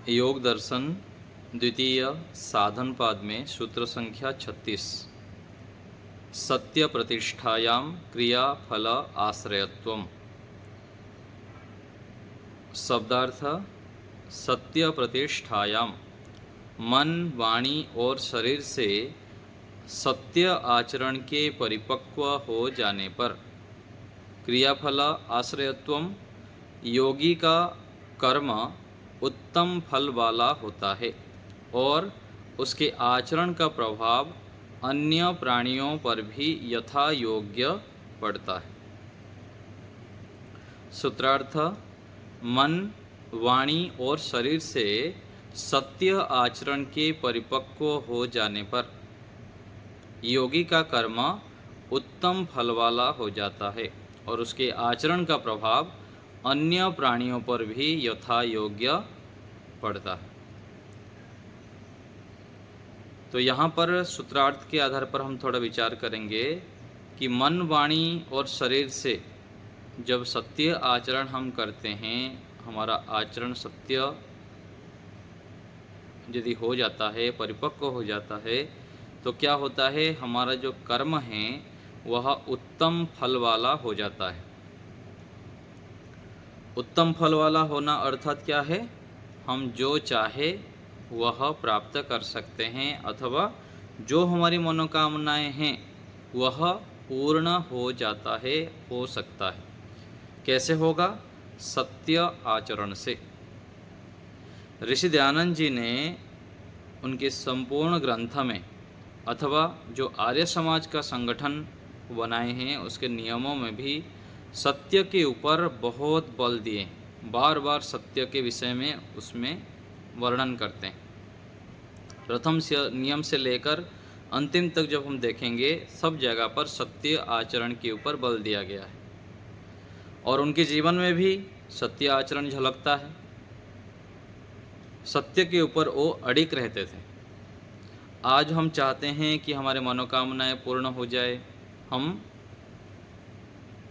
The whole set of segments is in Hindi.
योग दर्शन द्वितीय साधन पाद में सूत्र संख्या 36 सत्य प्रतिष्ठायाम क्रिया फल आश्रयत्वम। शब्दार्थ सत्य प्रतिष्ठायाम मन वाणी और शरीर से सत्य आचरण के परिपक्व हो जाने पर क्रियाफल आश्रयत्वम योगी का कर्म उत्तम फल वाला होता है और उसके आचरण का प्रभाव अन्य प्राणियों पर भी यथा योग्य पड़ता है। सूत्रार्थ मन वाणी और शरीर से सत्य आचरण के परिपक्व हो जाने पर योगी का कर्म उत्तम फल वाला हो जाता है और उसके आचरण का प्रभाव अन्य प्राणियों पर भी यथा योग्य पड़ता है। तो यहाँ पर सूत्रार्थ के आधार पर हम थोड़ा विचार करेंगे कि मन वाणी और शरीर से जब सत्य आचरण हम करते हैं, हमारा आचरण सत्य यदि हो जाता है, परिपक्व हो जाता है, तो क्या होता है, हमारा जो कर्म है वह उत्तम फल वाला हो जाता है। उत्तम फल वाला होना अर्थात क्या है, हम जो चाहे वह प्राप्त कर सकते हैं अथवा जो हमारी मनोकामनाएं हैं वह पूर्ण हो जाता है, हो सकता है। कैसे होगा? सत्य आचरण से। ऋषि दयानंद जी ने उनके संपूर्ण ग्रंथ में अथवा जो आर्य समाज का संगठन बनाए हैं उसके नियमों में भी सत्य के ऊपर बहुत बल दिए, बार बार सत्य के विषय में उसमें वर्णन करते हैं। प्रथम से नियम से लेकर अंतिम तक जब हम देखेंगे सब जगह पर सत्य आचरण के ऊपर बल दिया गया है और उनके जीवन में भी सत्य आचरण झलकता है। सत्य के ऊपर वो अडिग रहते थे। आज हम चाहते हैं कि हमारे मनोकामनाएं पूर्ण हो जाए, हम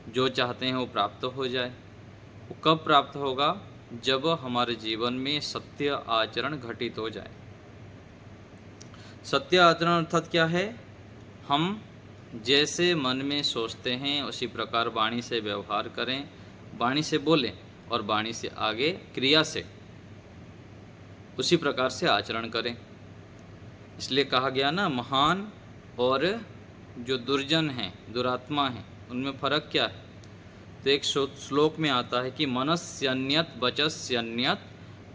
जो चाहते हैं वो प्राप्त हो जाए। वो कब प्राप्त होगा? जब हमारे जीवन में सत्य आचरण घटित हो जाए। सत्य आचरण अर्थात क्या है? हम जैसे मन में सोचते हैं उसी प्रकार वाणी से व्यवहार करें, वाणी से बोलें और वाणी से आगे क्रिया से उसी प्रकार से आचरण करें। इसलिए कहा गया ना, महान और जो दुर्जन हैं, दुरात्मा हैं, उनमें फ़र्क क्या है? तो एक श्लोक में आता है कि मनस्यन्यत वचस्यन्यत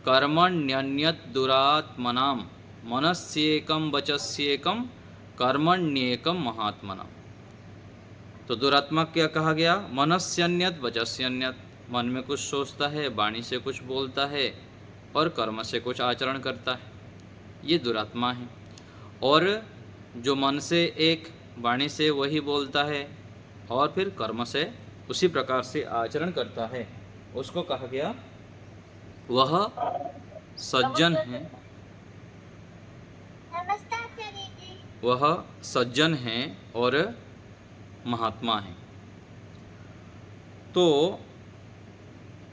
कर्मण्यन्यत दुरात्मनाम मनस्येकम वचस्येकम कर्मण्येकम महात्मनाम। तो दुरात्मा क्या कहा गया? मनस्यन्यत वचस्यन्यत, मन में कुछ सोचता है, वाणी से कुछ बोलता है और कर्म से कुछ आचरण करता है, ये दुरात्मा है। और जो मन से एक, वाणी से वही बोलता है और फिर कर्म से उसी प्रकार से आचरण करता है, उसको कहा गया वह सज्जन है। वह सज्जन है और महात्मा है। तो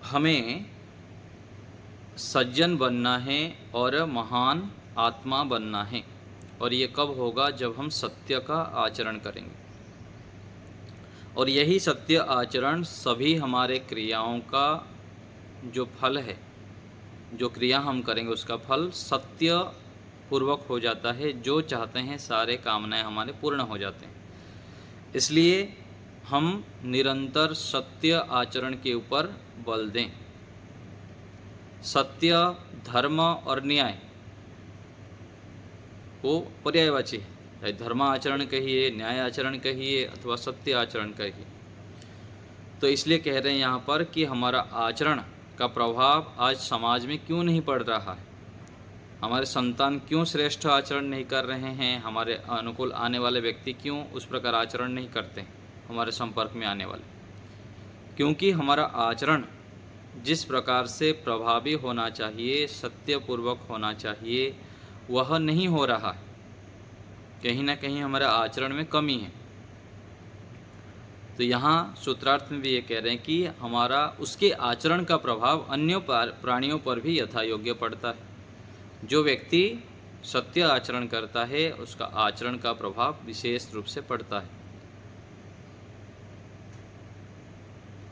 हमें सज्जन बनना है और महान आत्मा बनना है, और ये कब होगा? जब हम सत्य का आचरण करेंगे। और यही सत्य आचरण सभी हमारे क्रियाओं का जो फल है, जो क्रिया हम करेंगे उसका फल सत्य पूर्वक हो जाता है। जो चाहते हैं सारे कामनाएं हमारे पूर्ण हो जाते हैं। इसलिए हम निरंतर सत्य आचरण के ऊपर बल दें। सत्य, धर्म और न्याय वो पर्यायवाची है, चाहे धर्म आचरण कहिए, न्याय आचरण कहिए अथवा सत्य आचरण कहिए। तो इसलिए कह रहे हैं यहाँ पर कि हमारा आचरण का प्रभाव आज समाज में क्यों नहीं पड़ रहा है, हमारे संतान क्यों श्रेष्ठ आचरण नहीं कर रहे हैं, हमारे अनुकूल आने वाले व्यक्ति क्यों उस प्रकार आचरण नहीं करते हमारे संपर्क में आने वाले। क्योंकि हमारा आचरण जिस प्रकार से प्रभावी होना चाहिए, सत्यपूर्वक होना चाहिए, वह नहीं हो रहा है। कहीं ना कहीं हमारे आचरण में कमी है। तो यहाँ सूत्रार्थ में भी ये कह रहे हैं कि हमारा उसके आचरण का प्रभाव अन्य प्राणियों पर भी यथा योग्य पड़ता है। जो व्यक्ति सत्य आचरण करता है उसका आचरण का प्रभाव विशेष रूप से पड़ता है।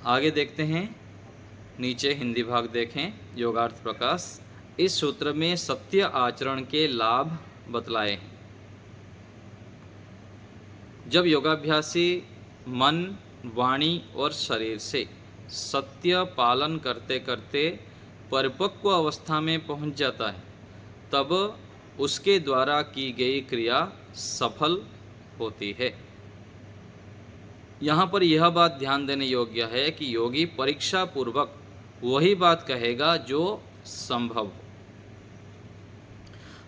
आगे देखते हैं, नीचे हिंदी भाग देखें, योगार्थ प्रकाश। इस सूत्र में सत्य आचरण के लाभ बतलाए हैं। जब योगाभ्यासी मन, वाणी और शरीर से सत्य पालन करते करते परिपक्व अवस्था में पहुंच जाता है, तब उसके द्वारा की गई क्रिया सफल होती है। यहाँ पर यह बात ध्यान देने योग्य है कि योगी परीक्षा पूर्वक वही बात कहेगा जो संभव हो।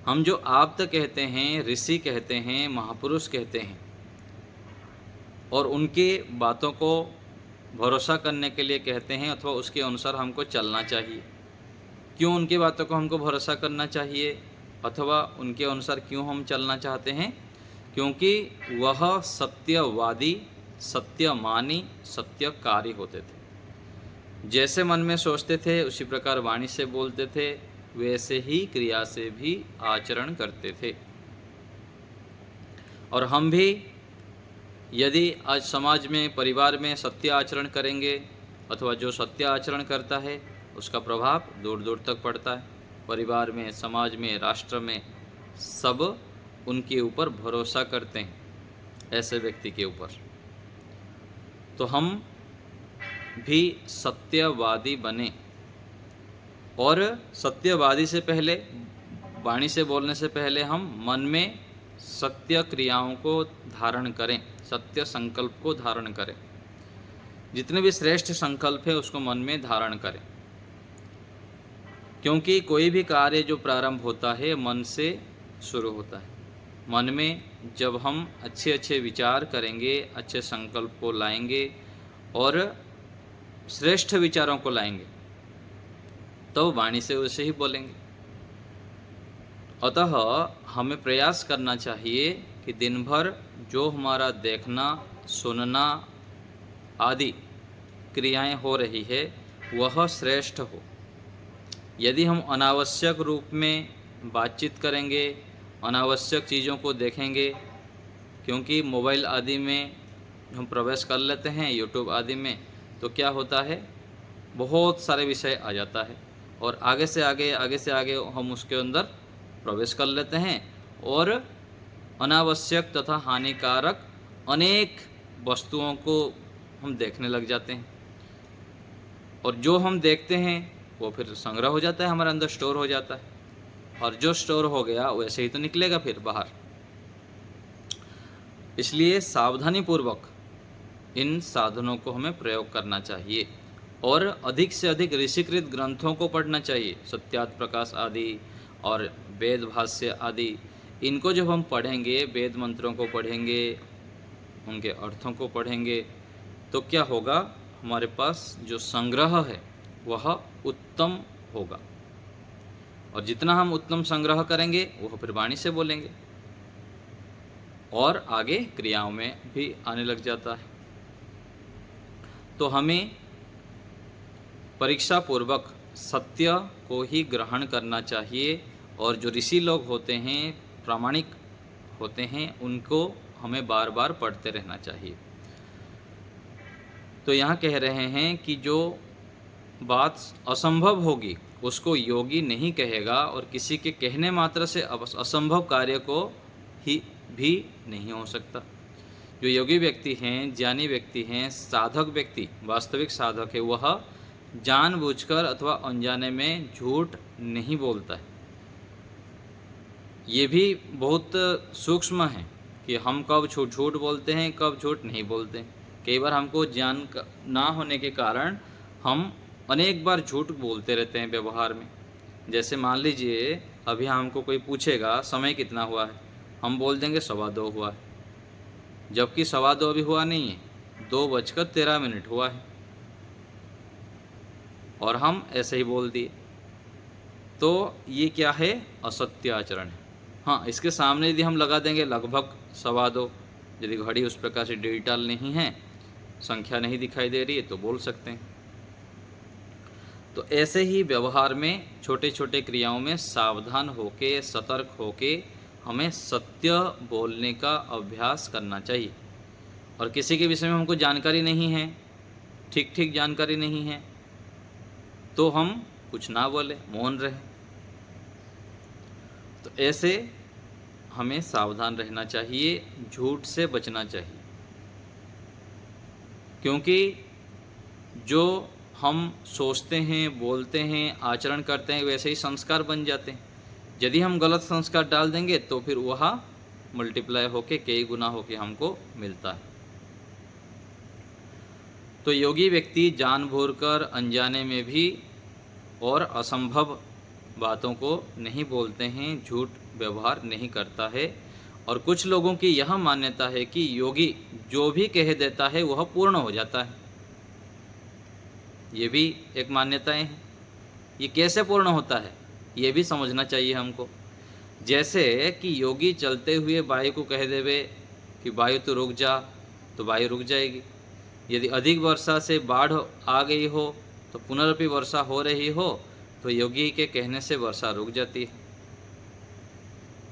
हम जो आप्त कहते हैं, ऋषि कहते हैं, महापुरुष कहते हैं, और उनके बातों को भरोसा करने के लिए कहते हैं अथवा उसके अनुसार हमको चलना चाहिए। क्यों उनकी बातों को हमको भरोसा करना चाहिए अथवा उनके अनुसार क्यों हम चलना चाहते हैं? क्योंकि वह सत्यवादी, सत्यमानी, सत्यकारी होते थे। जैसे मन में सोचते थे उसी प्रकार वाणी से बोलते थे, वैसे ही क्रिया से भी आचरण करते थे। और हम भी यदि आज समाज में, परिवार में सत्य आचरण करेंगे अथवा जो सत्य आचरण करता है उसका प्रभाव दूर दूर तक पड़ता है। परिवार में, समाज में, राष्ट्र में सब उनके ऊपर भरोसा करते हैं, ऐसे व्यक्ति के ऊपर। तो हम भी सत्यवादी बने, और सत्यवादी से पहले, वाणी से बोलने से पहले हम मन में सत्य क्रियाओं को धारण करें, सत्य संकल्प को धारण करें। जितने भी श्रेष्ठ संकल्प है उसको मन में धारण करें, क्योंकि कोई भी कार्य जो प्रारंभ होता है मन से शुरू होता है। मन में जब हम अच्छे अच्छे विचार करेंगे, अच्छे संकल्प को लाएंगे और श्रेष्ठ विचारों को लाएंगे, तो वाणी से वैसे ही बोलेंगे। अतः हमें प्रयास करना चाहिए कि दिन भर जो हमारा देखना, सुनना आदि क्रियाएं हो रही है वह श्रेष्ठ हो। यदि हम अनावश्यक रूप में बातचीत करेंगे, अनावश्यक चीज़ों को देखेंगे, क्योंकि मोबाइल आदि में हम प्रवेश कर लेते हैं, यूट्यूब आदि में, तो क्या होता है, बहुत सारे विषय आ जाता है और आगे से आगे हम उसके अंदर प्रवेश कर लेते हैं और अनावश्यक तथा हानिकारक अनेक वस्तुओं को हम देखने लग जाते हैं। और जो हम देखते हैं वो फिर संग्रह हो जाता है, हमारे अंदर स्टोर हो जाता है, और जो स्टोर हो गया वैसे ही तो निकलेगा फिर बाहर। इसलिए सावधानी पूर्वक इन साधनों को हमें प्रयोग करना चाहिए और अधिक से अधिक ऋषिकृत ग्रंथों को पढ़ना चाहिए, सत्यार्थ प्रकाश आदि और वेद भाष्य आदि। इनको जब हम पढ़ेंगे, वेद मंत्रों को पढ़ेंगे, उनके अर्थों को पढ़ेंगे, तो क्या होगा, हमारे पास जो संग्रह है वह उत्तम होगा। और जितना हम उत्तम संग्रह करेंगे वह फिर वाणी से बोलेंगे और आगे क्रियाओं में भी आने लग जाता है। तो हमें परीक्षा पूर्वक सत्य को ही ग्रहण करना चाहिए और जो ऋषि लोग होते हैं, प्रामाणिक होते हैं, उनको हमें बार बार पढ़ते रहना चाहिए। तो यहाँ कह रहे हैं कि जो बात असंभव होगी उसको योगी नहीं कहेगा और किसी के कहने मात्र से असंभव कार्य को ही भी नहीं हो सकता। जो योगी व्यक्ति हैं, ज्ञानी व्यक्ति हैं, साधक व्यक्ति, वास्तविक साधक है, वह जानबूझकर अथवा अनजाने में झूठ नहीं बोलता है। ये भी बहुत सूक्ष्म है कि हम कब झूठ बोलते हैं, कब झूठ नहीं बोलते। कई बार हमको ज्ञान ना होने के कारण हम अनेक बार झूठ बोलते रहते हैं व्यवहार में। जैसे मान लीजिए अभी हमको कोई पूछेगा समय कितना हुआ है, हम बोल देंगे 2:15 हुआ है, जबकि 2:15 अभी हुआ नहीं है, 2:13 हुआ है, और हम ऐसे ही बोल दिए। तो ये क्या है, असत्य आचरण है। हाँ, इसके सामने यदि हम लगा देंगे लगभग 2:15, यदि घड़ी उस प्रकार से डिजिटल नहीं है, संख्या नहीं दिखाई दे रही है, तो बोल सकते हैं। तो ऐसे ही व्यवहार में छोटे छोटे क्रियाओं में सावधान होके, सतर्क होके हमें सत्य बोलने का अभ्यास करना चाहिए। और किसी के विषय में हमको जानकारी नहीं है, ठीक ठीक जानकारी नहीं है, तो हम कुछ ना बोले, मौन रहे। तो ऐसे हमें सावधान रहना चाहिए, झूठ से बचना चाहिए, क्योंकि जो हम सोचते हैं, बोलते हैं, आचरण करते हैं, वैसे ही संस्कार बन जाते हैं। यदि हम गलत संस्कार डाल देंगे तो फिर वह मल्टीप्लाई होके कई गुना होके हमको मिलता है। तो योगी व्यक्ति जानबूझकर अनजाने में भी और असंभव बातों को नहीं बोलते हैं, झूठ व्यवहार नहीं करता है। और कुछ लोगों की यह मान्यता है कि योगी जो भी कह देता है वह पूर्ण हो जाता है। ये भी एक मान्यताएं हैं। ये कैसे पूर्ण होता है ये भी समझना चाहिए हमको। जैसे कि योगी चलते हुए वायु को कह देवे कि वायु तो रुक जा, तो वायु रुक जाएगी। यदि अधिक वर्षा से बाढ़ आ गई हो तो पुनरपि वर्षा हो रही हो तो योगी के कहने से वर्षा रुक जाती है।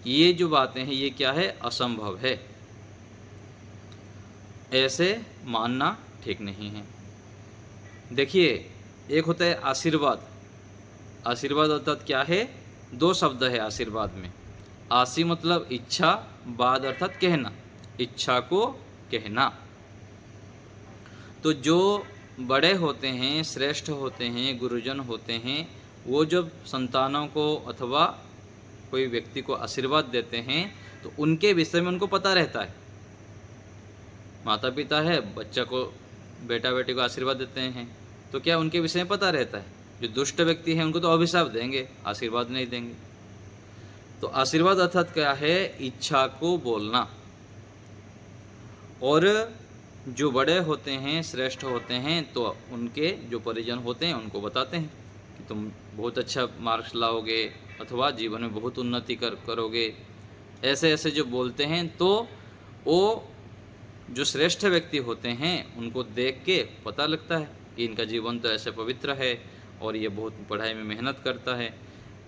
ये जो बातें हैं ये क्या है, असंभव है। ऐसे मानना ठीक नहीं है। देखिए, एक होता है आशीर्वाद। आशीर्वाद अर्थात क्या है, दो शब्द है आशीर्वाद में। आशी मतलब इच्छा, बाद अर्थात कहना, इच्छा को कहना। तो जो बड़े होते हैं, श्रेष्ठ होते हैं, गुरुजन होते हैं, वो जब संतानों को अथवा कोई व्यक्ति को आशीर्वाद देते हैं तो उनके विषय में उनको पता रहता है। माता पिता है, बच्चा को, बेटा बेटी को आशीर्वाद देते हैं तो क्या उनके विषय में पता रहता है। जो दुष्ट व्यक्ति हैं उनको तो अभिशाप देंगे, आशीर्वाद नहीं देंगे। तो आशीर्वाद अर्थात क्या है, इच्छा को बोलना। और जो बड़े होते हैं, श्रेष्ठ होते हैं, तो उनके जो परिजन होते हैं उनको बताते हैं कि तुम बहुत अच्छा मार्क्स लाओगे अथवा जीवन में बहुत उन्नति करोगे। ऐसे ऐसे जो बोलते हैं, तो वो जो श्रेष्ठ व्यक्ति होते हैं उनको देख के पता लगता है कि इनका जीवन तो ऐसे पवित्र है और ये बहुत पढ़ाई में मेहनत करता है।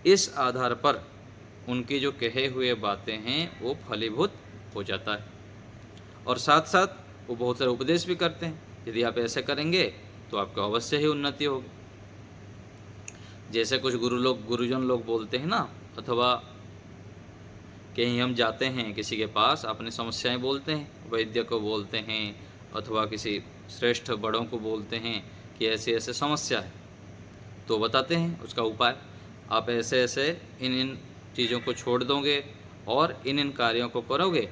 इस आधार पर उनकी जो कहे हुए बातें हैं वो फलीभूत हो जाता है। और साथ साथ वो बहुत सारे उपदेश भी करते हैं, यदि आप ऐसे करेंगे तो आपको अवश्य ही उन्नति होगी। जैसे कुछ गुरुजन लोग बोलते हैं ना, अथवा कहीं हम जाते हैं किसी के पास, अपनी समस्याएं बोलते हैं, वैद्य को बोलते हैं अथवा किसी श्रेष्ठ बड़ों को बोलते हैं कि ऐसी ऐसे समस्या है, तो बताते हैं उसका उपाय। आप ऐसे ऐसे इन इन चीज़ों को छोड़ दोगे और इन इन कार्यों को करोगे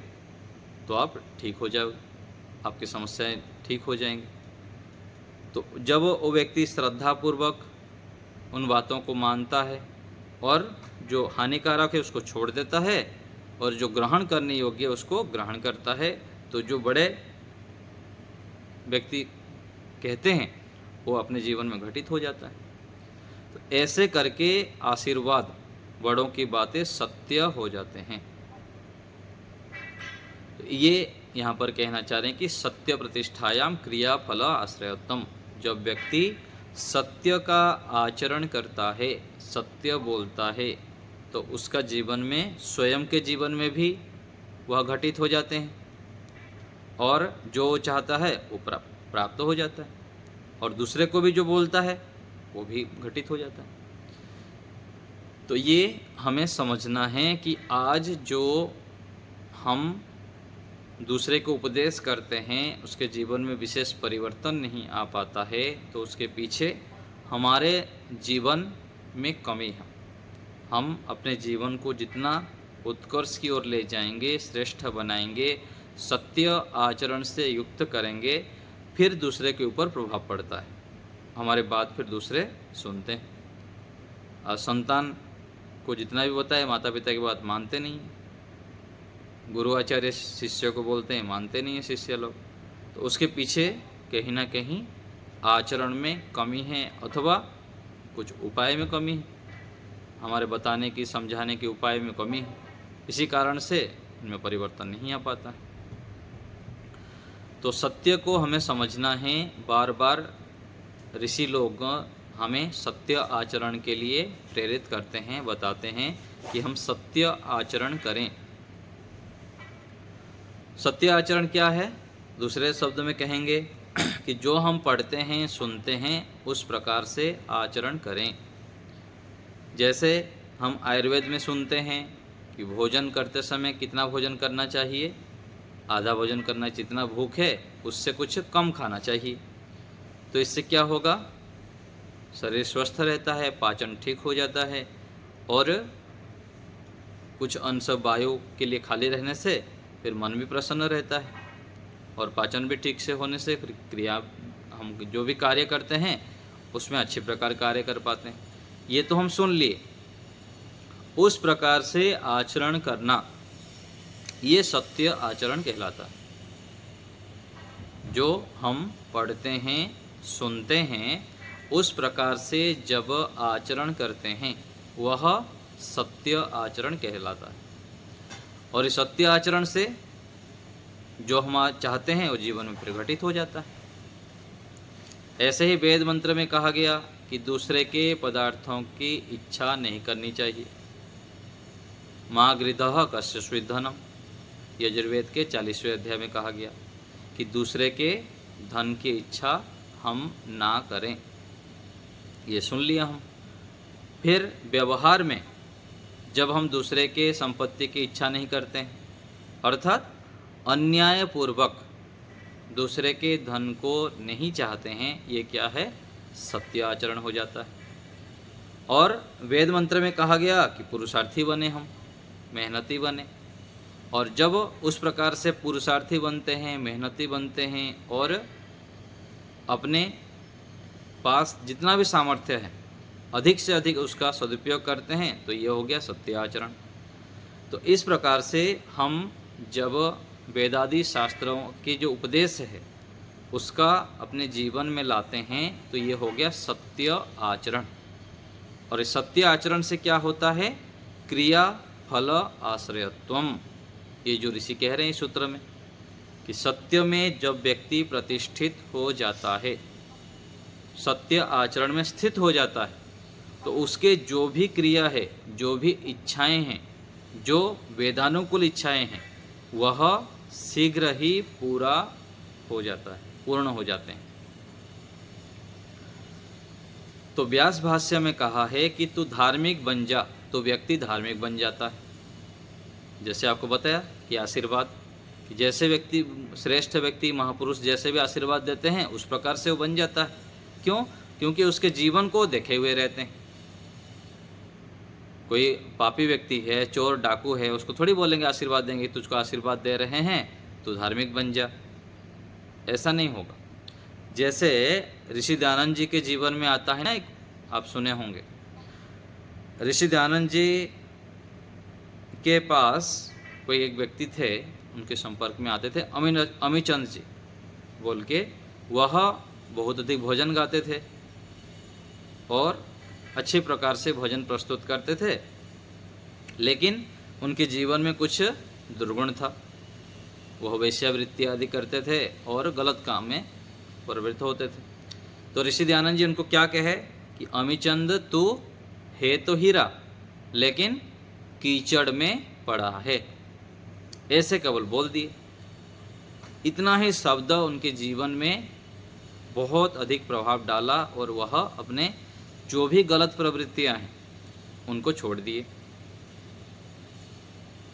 तो आप ठीक हो जाओगे, आपकी समस्याएं ठीक हो जाएंगी। तो जब वो व्यक्ति श्रद्धापूर्वक उन बातों को मानता है और जो हानिकारक है उसको छोड़ देता है और जो ग्रहण करने योग्य उसको ग्रहण करता है, तो जो बड़े व्यक्ति कहते हैं वो अपने जीवन में घटित हो जाता है। तो ऐसे करके आशीर्वाद, बड़ों की बातें सत्य हो जाते हैं। तो ये यहाँ पर कहना चाह रहे हैं कि सत्य प्रतिष्ठायाम क्रिया फल आश्रयोत्तम। जब व्यक्ति सत्य का आचरण करता है, सत्य बोलता है, तो उसका जीवन में, स्वयं के जीवन में भी वह घटित हो जाते हैं और जो चाहता है वो प्राप्त हो जाता है, और दूसरे को भी जो बोलता है वो भी घटित हो जाता है। तो ये हमें समझना है कि आज जो हम दूसरे को उपदेश करते हैं उसके जीवन में विशेष परिवर्तन नहीं आ पाता है, तो उसके पीछे हमारे जीवन में कमी है। हम अपने जीवन को जितना उत्कर्ष की ओर ले जाएंगे, श्रेष्ठ बनाएंगे, सत्य आचरण से युक्त करेंगे, फिर दूसरे के ऊपर प्रभाव पड़ता है, हमारे बात फिर दूसरे सुनते हैं। और संतान को जितना भी बताए, माता पिता की बात मानते नहीं हैं। गुरु आचार्य शिष्य को बोलते हैं, मानते नहीं हैं शिष्य लोग। तो उसके पीछे कहीं ना कहीं आचरण में कमी है अथवा कुछ उपाय में कमी है, हमारे बताने की, समझाने के उपाय में कमी है। इसी कारण से इनमें परिवर्तन नहीं आ पाता। तो सत्य को हमें समझना है। बार बार ऋषि लोग हमें सत्य आचरण के लिए प्रेरित करते हैं, बताते हैं कि हम सत्य आचरण करें। सत्य आचरण क्या है? दूसरे शब्द में कहेंगे कि जो हम पढ़ते हैं, सुनते हैं, उस प्रकार से आचरण करें। जैसे हम आयुर्वेद में सुनते हैं कि भोजन करते समय कितना भोजन करना चाहिए, आधा भोजन करना, जितना भूख है उससे कुछ कम खाना चाहिए। तो इससे क्या होगा? शरीर स्वस्थ रहता है, पाचन ठीक हो जाता है, और कुछ अंश वायु के लिए खाली रहने से फिर मन भी प्रसन्न रहता है, और पाचन भी ठीक से होने से फिर क्रिया, हम जो भी कार्य करते हैं उसमें अच्छे प्रकार कार्य कर पाते हैं। ये तो हम सुन लिए। उस प्रकार से आचरण करना, ये सत्य आचरण कहलाता है। जो हम पढ़ते हैं, सुनते हैं, उस प्रकार से जब आचरण करते हैं वह सत्य आचरण कहलाता है। और इस सत्य आचरण से जो हम चाहते हैं वो जीवन में प्रकटित हो जाता है। ऐसे ही वेद मंत्र में कहा गया कि दूसरे के पदार्थों की इच्छा नहीं करनी चाहिए। माँ गृधः कस्य धनम, यजुर्वेद के 40वें अध्याय में कहा गया कि दूसरे के धन की इच्छा हम ना करें। ये सुन लिया हम। फिर व्यवहार में जब हम दूसरे के संपत्ति की इच्छा नहीं करते हैं, अर्थात अन्यायपूर्वक दूसरे के धन को नहीं चाहते हैं, ये क्या है? सत्य आचरण हो जाता है। और वेद मंत्र में कहा गया कि पुरुषार्थी बने, हम मेहनती बने। और जब उस प्रकार से पुरुषार्थी बनते हैं, मेहनती बनते हैं, और अपने पास जितना भी सामर्थ्य है अधिक से अधिक उसका सदुपयोग करते हैं, तो ये हो गया सत्य आचरण। तो इस प्रकार से हम जब वेदादि शास्त्रों के जो उपदेश है उसका अपने जीवन में लाते हैं, तो ये हो गया सत्य आचरण। और इस सत्य आचरण से क्या होता है? क्रिया फल आश्रयत्वम। ये जो ऋषि कह रहे हैं इस सूत्र में कि सत्य में जब व्यक्ति प्रतिष्ठित हो जाता है, सत्य आचरण में स्थित हो जाता है, तो उसके जो भी क्रिया है, जो भी इच्छाएं हैं, जो वेदानुकूल इच्छाएं हैं, वह शीघ्र ही पूरा हो जाता है, पूर्ण हो जाते हैं। तो व्यास भाष्य में कहा है कि तू धार्मिक बन जा, तो व्यक्ति धार्मिक बन जाता है। जैसे आपको बताया कि आशीर्वाद, कि जैसे व्यक्ति, श्रेष्ठ व्यक्ति, महापुरुष जैसे भी आशीर्वाद देते हैं उस प्रकार से वो बन जाता है। क्यों? क्योंकि उसके जीवन को देखे हुए रहते हैं। कोई पापी व्यक्ति है, चोर डाकू है, उसको थोड़ी बोलेंगे, आशीर्वाद देंगे, तुझको आशीर्वाद दे रहे हैं तो धार्मिक बन जा, ऐसा नहीं होगा। जैसे ऋषि दयानंद जी के जीवन में आता है ना, एक आप सुने होंगे, ऋषि दयानंद जी के पास कोई एक व्यक्ति थे, उनके संपर्क में आते थे, अमीचंद जी बोल के। वह बहुत अधिक भोजन गाते थे और अच्छे प्रकार से भोजन प्रस्तुत करते थे, लेकिन उनके जीवन में कुछ दुर्गुण था। वह वेश्यावृत्ति आदि करते थे और गलत काम में प्रवृत्त होते थे। तो ऋषि दयानंद जी उनको क्या कहे कि अमीचंद तू है तो हीरा, लेकिन कीचड़ में पड़ा है, ऐसे केवल बोल दिए। इतना ही शब्द उनके जीवन में बहुत अधिक प्रभाव डाला और वह अपने जो भी गलत प्रवृत्तियां हैं उनको छोड़ दिए।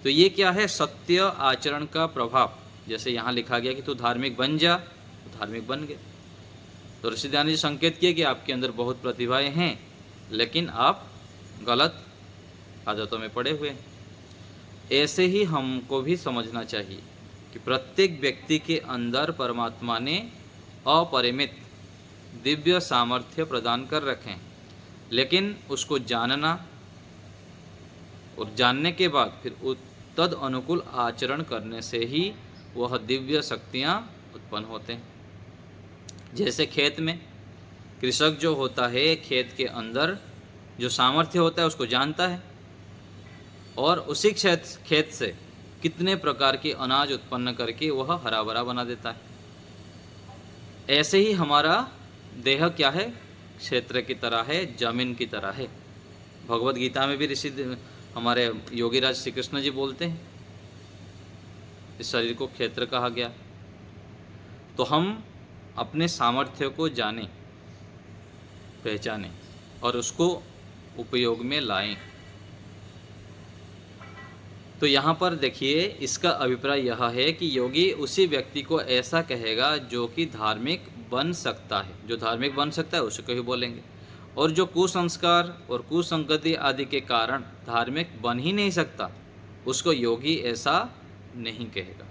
तो ये क्या है? सत्य आचरण का प्रभाव। जैसे यहाँ लिखा गया कि तू धार्मिक बन जा, तो धार्मिक बन गए। तो ऋषि दयानंद जी संकेत किए कि आपके अंदर बहुत प्रतिभाएं हैं, लेकिन आप गलत आदतों में पड़े हुए हैं। ऐसे ही हमको भी समझना चाहिए कि प्रत्येक व्यक्ति के अंदर परमात्मा ने अपरिमित दिव्य सामर्थ्य प्रदान कर रखे हैं, लेकिन उसको जानना और जानने के बाद फिर तद अनुकूल आचरण करने से ही वह दिव्य शक्तियाँ उत्पन्न होते हैं। जैसे खेत में कृषक जो होता है, खेत के अंदर जो सामर्थ्य होता है उसको जानता है और उसी खेत से कितने प्रकार के अनाज उत्पन्न करके वह हरा भरा बना देता है। ऐसे ही हमारा देह क्या है? क्षेत्र की तरह है, जमीन की तरह है। भगवत गीता में भी ऋषि हमारे योगीराज श्री कृष्ण जी बोलते हैं, इस शरीर को क्षेत्र कहा गया। तो हम अपने सामर्थ्य को जानें, पहचानें और उसको उपयोग में लाएं। तो यहाँ पर देखिए, इसका अभिप्राय यह है कि योगी उसी व्यक्ति को ऐसा कहेगा जो कि धार्मिक बन सकता है। जो धार्मिक बन सकता है उसे को ही बोलेंगे, और जो कुसंस्कार और कुसंगति आदि के कारण धार्मिक बन ही नहीं सकता, उसको योगी ऐसा नहीं कहेगा।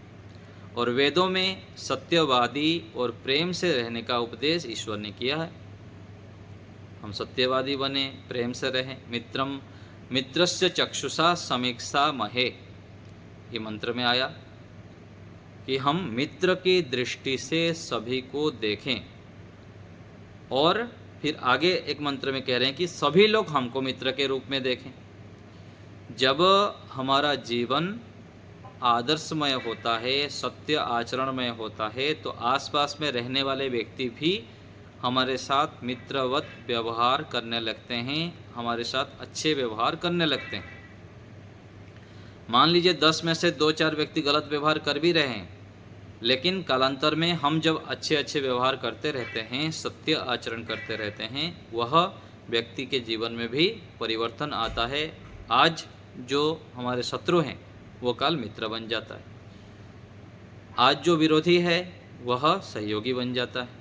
और वेदों में सत्यवादी और प्रेम से रहने का उपदेश ईश्वर ने किया है। हम सत्यवादी बने, प्रेम से रहें। मित्रम मित्रस्य चक्षुषा समीक्षा महे, ये मंत्र में आया कि हम मित्र की दृष्टि से सभी को देखें। और फिर आगे एक मंत्र में कह रहे हैं कि सभी लोग हमको मित्र के रूप में देखें। जब हमारा जीवन आदर्शमय होता है, सत्य आचरणमय होता है, तो आसपास में रहने वाले व्यक्ति भी हमारे साथ मित्रवत व्यवहार करने लगते हैं, हमारे साथ अच्छे व्यवहार करने लगते हैं। मान लीजिए 10 में से 2-4 व्यक्ति गलत व्यवहार कर भी रहे हैं, लेकिन कालांतर में हम जब अच्छे अच्छे व्यवहार करते रहते हैं, सत्य आचरण करते रहते हैं, वह व्यक्ति के जीवन में भी परिवर्तन आता है। आज जो हमारे शत्रु हैं वो कल मित्र बन जाता है, आज जो विरोधी है वह सहयोगी बन जाता है।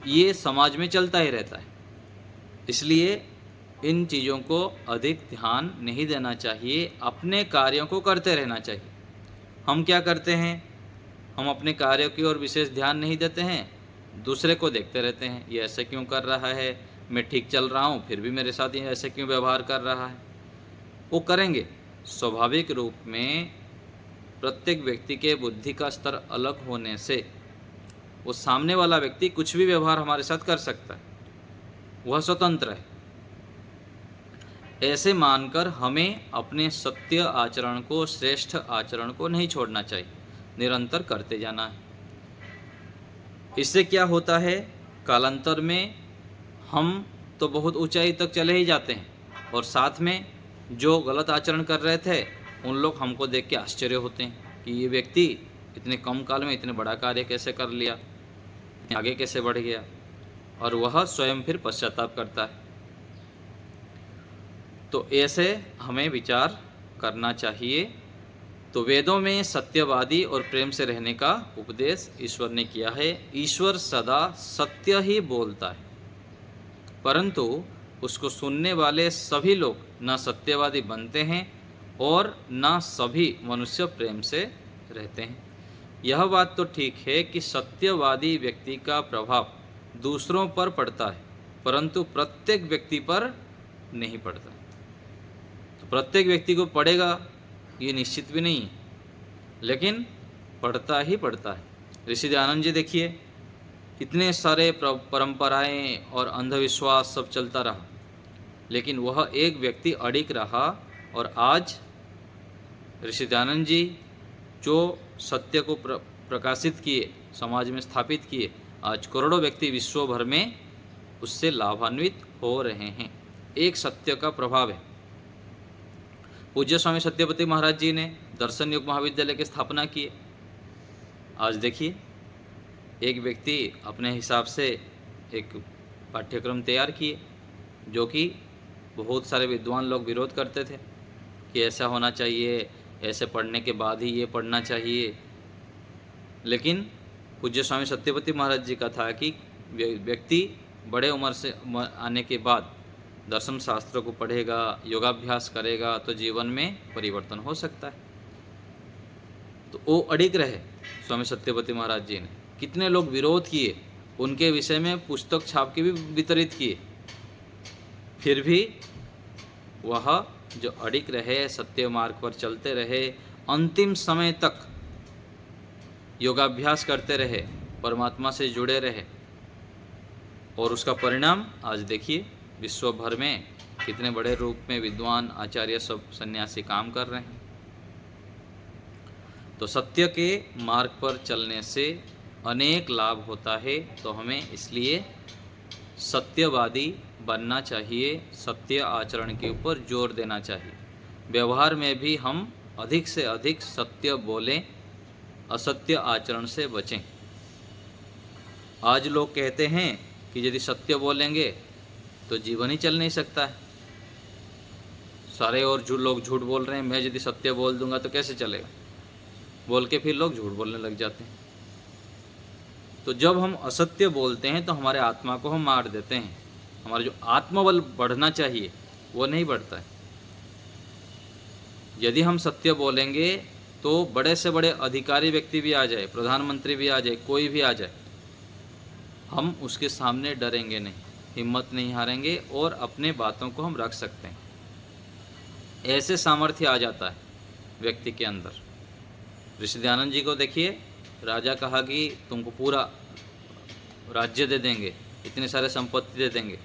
ये समाज में चलता ही रहता है, इसलिए इन चीज़ों को अधिक ध्यान नहीं देना चाहिए, अपने कार्यों को करते रहना चाहिए। हम क्या करते हैं, हम अपने कार्यों की ओर विशेष ध्यान नहीं देते हैं, दूसरे को देखते रहते हैं, ये ऐसे क्यों कर रहा है, मैं ठीक चल रहा हूँ फिर भी मेरे साथ ये ऐसे क्यों व्यवहार कर रहा है। वो करेंगे, स्वाभाविक रूप में प्रत्येक व्यक्ति के बुद्धि का स्तर अलग होने से वो सामने वाला व्यक्ति कुछ भी व्यवहार हमारे साथ कर सकता है, वह स्वतंत्र है। ऐसे मानकर हमें अपने सत्य आचरण को, श्रेष्ठ आचरण को नहीं छोड़ना चाहिए, निरंतर करते जाना है। इससे क्या होता है, कालांतर में हम तो बहुत ऊंचाई तक चले ही जाते हैं, और साथ में जो गलत आचरण कर रहे थे उन लोग हमको देख के आश्चर्य होते हैं कि ये व्यक्ति इतने कम काल में इतने बड़ा कार्य कैसे कर लिया, आगे कैसे बढ़ गया, और वह स्वयं फिर पश्चाताप करता है। तो ऐसे हमें विचार करना चाहिए। तो वेदों में सत्यवादी और प्रेम से रहने का उपदेश ईश्वर ने किया है। ईश्वर सदा सत्य ही बोलता है, परंतु उसको सुनने वाले सभी लोग न सत्यवादी बनते हैं और न सभी मनुष्य प्रेम से रहते हैं। यह बात तो ठीक है कि सत्यवादी व्यक्ति का प्रभाव दूसरों पर पड़ता है, परंतु प्रत्येक व्यक्ति पर नहीं पड़ता। तो प्रत्येक व्यक्ति को पड़ेगा ये निश्चित भी नहीं है, लेकिन पड़ता ही पड़ता है। ऋषि दयानंद जी देखिए, इतने सारे परंपराएं और अंधविश्वास सब चलता रहा, लेकिन वह एक व्यक्ति अडिग रहा, और आज ऋषि दयानंद जी जो सत्य को प्रकाशित किए, समाज में स्थापित किए, आज करोड़ों व्यक्ति विश्व भर में उससे लाभान्वित हो रहे हैं। एक सत्य का प्रभाव है। पूज्य स्वामी सत्यपति महाराज जी ने दर्शन योग महाविद्यालय की स्थापना की। आज देखिए, एक व्यक्ति अपने हिसाब से एक पाठ्यक्रम तैयार किए, जो कि बहुत सारे विद्वान लोग विरोध करते थे कि ऐसा होना चाहिए, ऐसे पढ़ने के बाद ही ये पढ़ना चाहिए। लेकिन पूज्य स्वामी सत्यपति महाराज जी का था कि व्यक्ति बड़े उम्र से आने के बाद दर्शन शास्त्रों को पढ़ेगा, योगाभ्यास करेगा, तो जीवन में परिवर्तन हो सकता है। तो वो अडिग रहे स्वामी सत्यपति महाराज जी ने। कितने लोग विरोध किए, उनके विषय में पुस्तक छाप के भी वितरित किए, फिर भी वह जो अडिग रहे, सत्य मार्ग पर चलते रहे, अंतिम समय तक योगाभ्यास करते रहे, परमात्मा से जुड़े रहे, और उसका परिणाम आज देखिए, विश्व भर में कितने बड़े रूप में विद्वान, आचार्य, सब सन्यासी काम कर रहे हैं। तो सत्य के मार्ग पर चलने से अनेक लाभ होता है। तो हमें इसलिए सत्यवादी बनना चाहिए, सत्य आचरण के ऊपर जोर देना चाहिए। व्यवहार में भी हम अधिक से अधिक सत्य बोलें, असत्य आचरण से बचें। आज लोग कहते हैं कि यदि सत्य बोलेंगे तो जीवन ही चल नहीं सकता है। सारे और लोग झूठ बोल रहे हैं, मैं यदि सत्य बोल दूंगा तो कैसे चलेगा, बोल के फिर लोग झूठ बोलने लग जाते हैं। तो जब हम असत्य बोलते हैं तो हमारे आत्मा को हम मार देते हैं। हमारा जो आत्मबल बढ़ना चाहिए वो नहीं बढ़ता है। यदि हम सत्य बोलेंगे तो बड़े से बड़े अधिकारी व्यक्ति भी आ जाए, प्रधानमंत्री भी आ जाए, कोई भी आ जाए, हम उसके सामने डरेंगे नहीं, हिम्मत नहीं हारेंगे और अपने बातों को हम रख सकते हैं। ऐसे सामर्थ्य आ जाता है व्यक्ति के अंदर। ऋषि दयानंद जी को देखिए, राजा कहा कि तुमको पूरा राज्य दे देंगे, इतने सारे संपत्ति दे देंगे,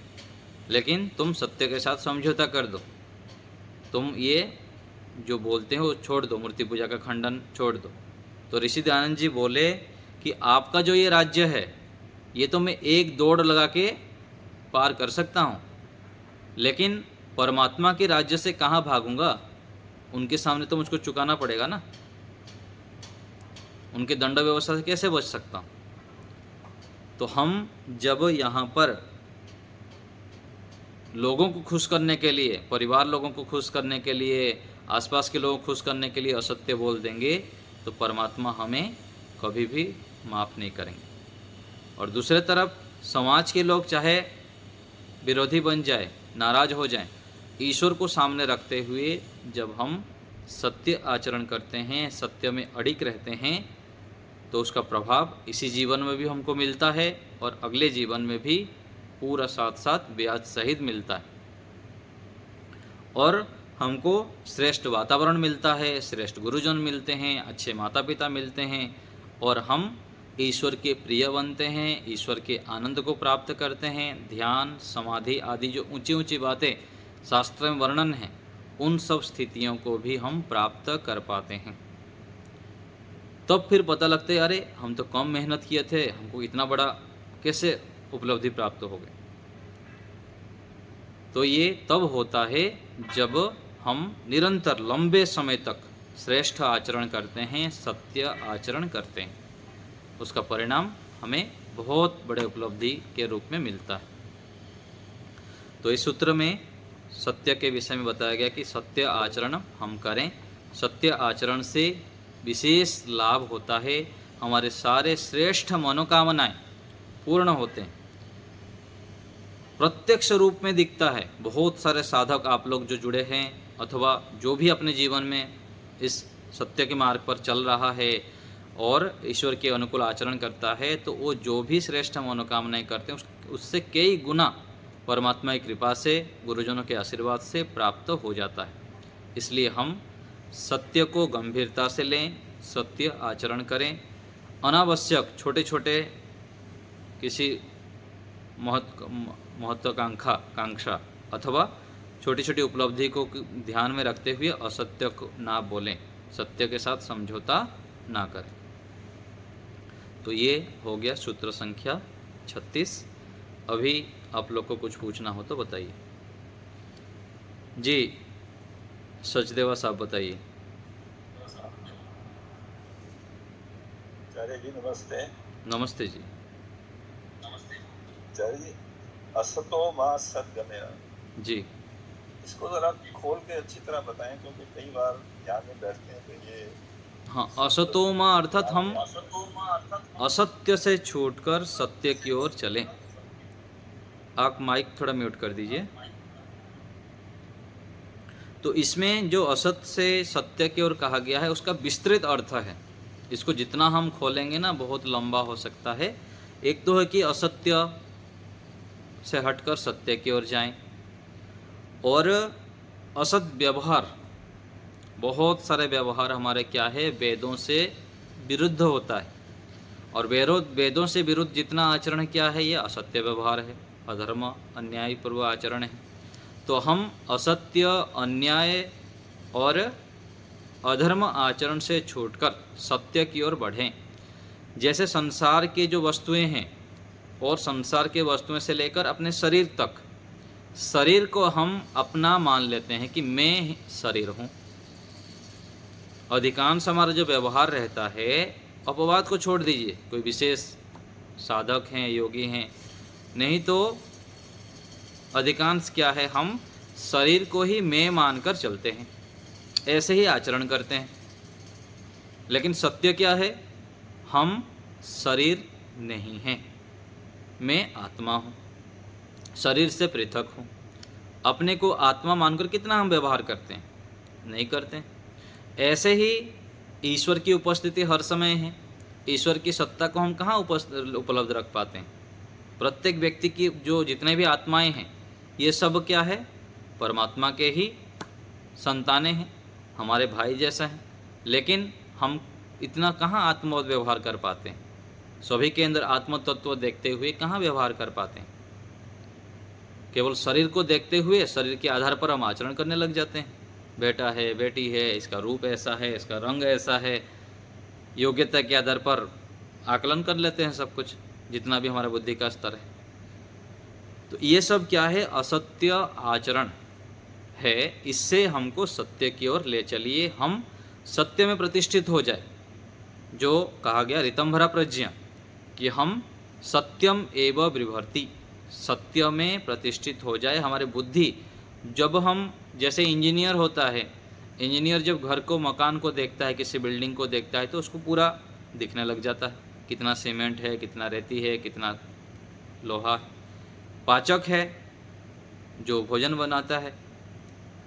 लेकिन तुम सत्य के साथ समझौता कर दो, तुम ये जो बोलते हो वो छोड़ दो, मूर्ति पूजा का खंडन छोड़ दो। तो ऋषि दयानंद जी बोले कि आपका जो ये राज्य है ये तो मैं एक दौड़ लगा के पार कर सकता हूँ, लेकिन परमात्मा के राज्य से कहाँ भागूंगा, उनके सामने तो मुझको चुकाना पड़ेगा ना, उनके दंड व्यवस्था से कैसे बच सकता हूँ। तो हम जब यहाँ पर लोगों को खुश करने के लिए, परिवार लोगों को खुश करने के लिए, आसपास के लोगों को खुश करने के लिए असत्य बोल देंगे तो परमात्मा हमें कभी भी माफ़ नहीं करेंगे। और दूसरे तरफ समाज के लोग चाहे विरोधी बन जाए, नाराज हो जाएं, ईश्वर को सामने रखते हुए जब हम सत्य आचरण करते हैं, सत्य में अडिग रहते हैं, तो उसका प्रभाव इसी जीवन में भी हमको मिलता है और अगले जीवन में भी पूरा साथ साथ ब्याज सहित मिलता है। और हमको श्रेष्ठ वातावरण मिलता है, श्रेष्ठ गुरुजन मिलते हैं, अच्छे माता पिता मिलते हैं और हम ईश्वर के प्रिय बनते हैं, ईश्वर के आनंद को प्राप्त करते हैं। ध्यान, समाधि आदि जो ऊंची ऊंची बातें शास्त्र में वर्णन है, उन सब स्थितियों को भी हम प्राप्त कर पाते हैं। तब फिर पता लगता है अरे हम तो कम मेहनत किए थे, हमको इतना बड़ा कैसे उपलब्धि प्राप्त हो गई। तो ये तब होता है जब हम निरंतर लंबे समय तक श्रेष्ठ आचरण करते हैं, सत्य आचरण करते हैं, उसका परिणाम हमें बहुत बड़े उपलब्धि के रूप में मिलता है। तो इस सूत्र में सत्य के विषय में बताया गया कि सत्य आचरण हम करें, सत्य आचरण से विशेष लाभ होता है, हमारे सारे श्रेष्ठ मनोकामनाएं पूर्ण होते हैं, प्रत्यक्ष रूप में दिखता है। बहुत सारे साधक आप लोग जो जुड़े हैं अथवा जो भी अपने जीवन में इस सत्य के मार्ग पर चल रहा है और ईश्वर के अनुकूल आचरण करता है, तो वो जो भी श्रेष्ठ मनोकामनाएं करते हैं उससे कई गुना परमात्मा की कृपा से, गुरुजनों के आशीर्वाद से प्राप्त हो जाता है। इसलिए हम सत्य को गंभीरता से लें, सत्य आचरण करें, अनावश्यक छोटे छोटे किसी महत्वाकांक्षा अथवा छोटी छोटी उपलब्धि को ध्यान में रखते हुए असत्य को ना बोलें, सत्य के साथ समझौता ना करें। तो ये हो गया सूत्र संख्या 36। अभी आप लोग को कुछ पूछना हो तो बताइए। जी सचदेवा साहब बताइए। आचार्य जी नमस्ते। नमस्ते जी। आचार्य जी, असतो मा सद्गमय, जी इसको जरा खोल के अच्छी तरह बताएं, क्योंकि कई बार ध्यान में बैठते हैं तो ये हाँ, असतोमा अर्थात हम असत्य से छूटकर सत्य की ओर चलें। आप माइक थोड़ा म्यूट कर दीजिए। तो इसमें जो असत से सत्य की ओर कहा गया है उसका विस्तृत अर्थ है, इसको जितना हम खोलेंगे ना बहुत लंबा हो सकता है। एक तो है कि असत्य से हटकर सत्य की ओर जाएं, और असत व्यवहार, बहुत सारे व्यवहार हमारे क्या है, वेदों से विरुद्ध होता है, और वेदों से विरुद्ध जितना आचरण क्या है, ये असत्य व्यवहार है, अधर्म अन्याय पूर्व आचरण है। तो हम असत्य, अन्याय और अधर्म आचरण से छूटकर सत्य की ओर बढ़ें। जैसे संसार के जो वस्तुएं हैं और संसार के वस्तुओं से लेकर अपने शरीर तक, शरीर को हम अपना मान लेते हैं कि मैं शरीर हूँ। अधिकांश हमारा जो व्यवहार रहता है, अपवाद को छोड़ दीजिए, कोई विशेष साधक हैं, योगी हैं, नहीं तो अधिकांश क्या है, हम शरीर को ही मैं मानकर चलते हैं, ऐसे ही आचरण करते हैं। लेकिन सत्य क्या है, हम शरीर नहीं हैं, मैं आत्मा हूँ, शरीर से पृथक हूँ। अपने को आत्मा मानकर कितना हम व्यवहार करते हैं, नहीं करते। ऐसे ही ईश्वर की उपस्थिति हर समय है, ईश्वर की सत्ता को हम कहाँ उपलब्ध रख पाते हैं। प्रत्येक व्यक्ति की जो जितने भी आत्माएं हैं, ये सब क्या है, परमात्मा के ही संतानें हैं, हमारे भाई जैसा हैं। लेकिन हम इतना कहाँ आत्मवत व्यवहार कर पाते हैं, सभी के अंदर आत्म तत्व देखते हुए कहाँ व्यवहार कर पाते हैं। केवल शरीर को देखते हुए शरीर के आधार पर हम आचरण करने लग जाते हैं। बेटा है, बेटी है, इसका रूप ऐसा है, इसका रंग ऐसा है, योग्यता के आधार पर आकलन कर लेते हैं सब कुछ, जितना भी हमारा बुद्धि का स्तर है। तो ये सब क्या है, असत्य आचरण है। इससे हमको सत्य की ओर ले चलिए, हम सत्य में प्रतिष्ठित हो जाए। जो कहा गया ऋतंभरा प्रज्ञा कि हम सत्यम एव बिभर्ति, सत्य में प्रतिष्ठित हो जाए हमारी बुद्धि। जब हम, जैसे इंजीनियर होता है, इंजीनियर जब घर को, मकान को देखता है, किसी बिल्डिंग को देखता है, तो उसको पूरा दिखने लग जाता है, कितना सीमेंट है, कितना रेती है, कितना लोहा है। पाचक है जो भोजन बनाता है,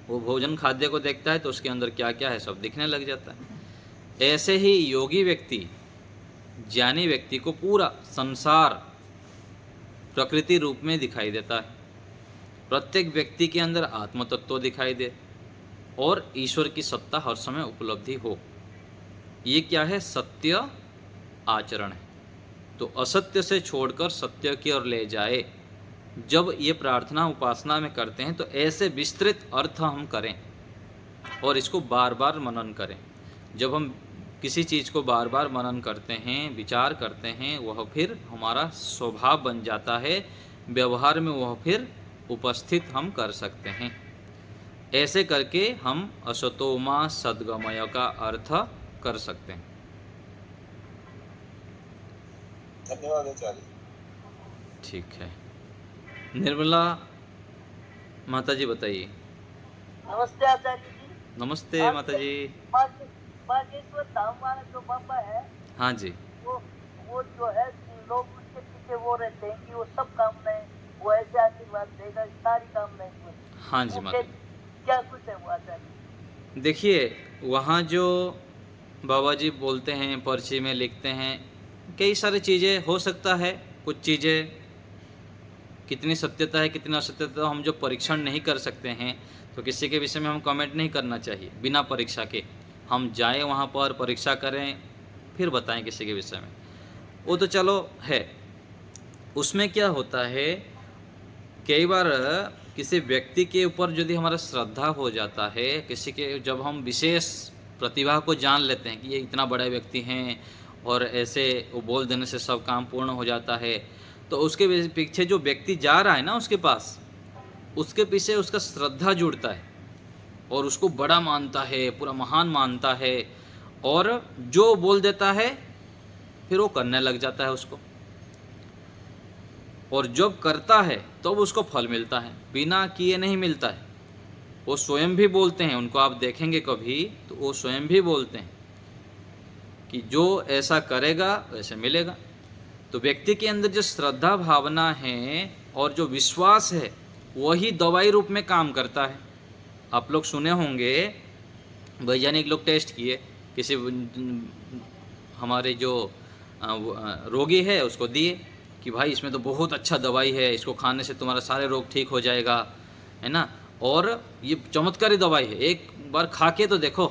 वो भोजन खाद्य को देखता है तो उसके अंदर क्या क्या है सब दिखने लग जाता है। ऐसे ही योगी व्यक्ति, ज्ञानी व्यक्ति को पूरा संसार प्रकृति रूप में दिखाई देता है। प्रत्येक व्यक्ति के अंदर आत्म तत्व दिखाई दे और ईश्वर की सत्ता हर समय उपलब्धि हो। ये क्या है, सत्य आचरण है। तो असत्य से छोड़कर सत्य की ओर ले जाए। जब ये प्रार्थना उपासना में करते हैं तो ऐसे विस्तृत अर्थ हम करें और इसको बार बार मनन करें। जब हम किसी चीज़ को बार बार मनन करते हैं, विचार करते हैं, वह फिर हमारा स्वभाव बन जाता है, व्यवहार में वह फिर उपस्थित हम कर सकते हैं। ऐसे करके हम असतोमा सद्गमय का अर्थ कर सकते हैं। धन्यवाद आचार्य। ठीक है, निर्मला माता जी बताइए। नमस्ते आचार्य जी। नमस्ते माता जी। बागेश्वर धाम वाला जो बाबा है, हाँ जी, वो जो है, लोग उसके पीछे वो रहते हैं कि वो सब कामनाएं, वो ऐसे आशीर्वाद देगा, सारी कामनाएं पूरी। हाँ जी माता जी। क्या कुछ है वो आचार्य? देखिए, वहाँ जो बाबा जी बोलते हैं, पर्ची में लिखते हैं, कई सारी चीज़ें हो सकता है, कुछ चीज़ें कितनी सत्यता है कितनी असत्यता हम जो परीक्षण नहीं कर सकते हैं, तो किसी के विषय में हम कमेंट नहीं करना चाहिए बिना परीक्षा के। हम जाएं वहाँ पर, परीक्षा करें, फिर बताएं किसी के विषय में। वो तो चलो है। उसमें क्या होता है, कई बार किसी व्यक्ति के ऊपर यदि हमारा श्रद्धा हो जाता है, किसी के, जब हम विशेष प्रतिभा को जान लेते हैं कि ये इतना बड़ा व्यक्ति हैं और ऐसे वो बोल देने से सब काम पूर्ण हो जाता है, तो उसके पीछे जो व्यक्ति जा रहा है ना, उसके पास, उसके पीछे उसका श्रद्धा जुड़ता है और उसको बड़ा मानता है, पूरा महान मानता है, और जो बोल देता है फिर वो करने लग जाता है उसको। और जब करता है तो उसको फल मिलता है, बिना किए नहीं मिलता है। वो स्वयं भी बोलते हैं, उनको आप देखेंगे कभी तो वो स्वयं भी बोलते हैं कि जो ऐसा करेगा वैसे मिलेगा। तो व्यक्ति के अंदर जो श्रद्धा भावना है और जो विश्वास है, वही दवाई रूप में काम करता है। आप लोग सुने होंगे, वैज्ञानिक लोग टेस्ट किए, किसी हमारे जो रोगी है उसको दिए कि भाई इसमें तो बहुत अच्छा दवाई है, इसको खाने से तुम्हारा सारे रोग ठीक हो जाएगा, है ना, और ये चमत्कारी दवाई है, एक बार खा के तो देखो,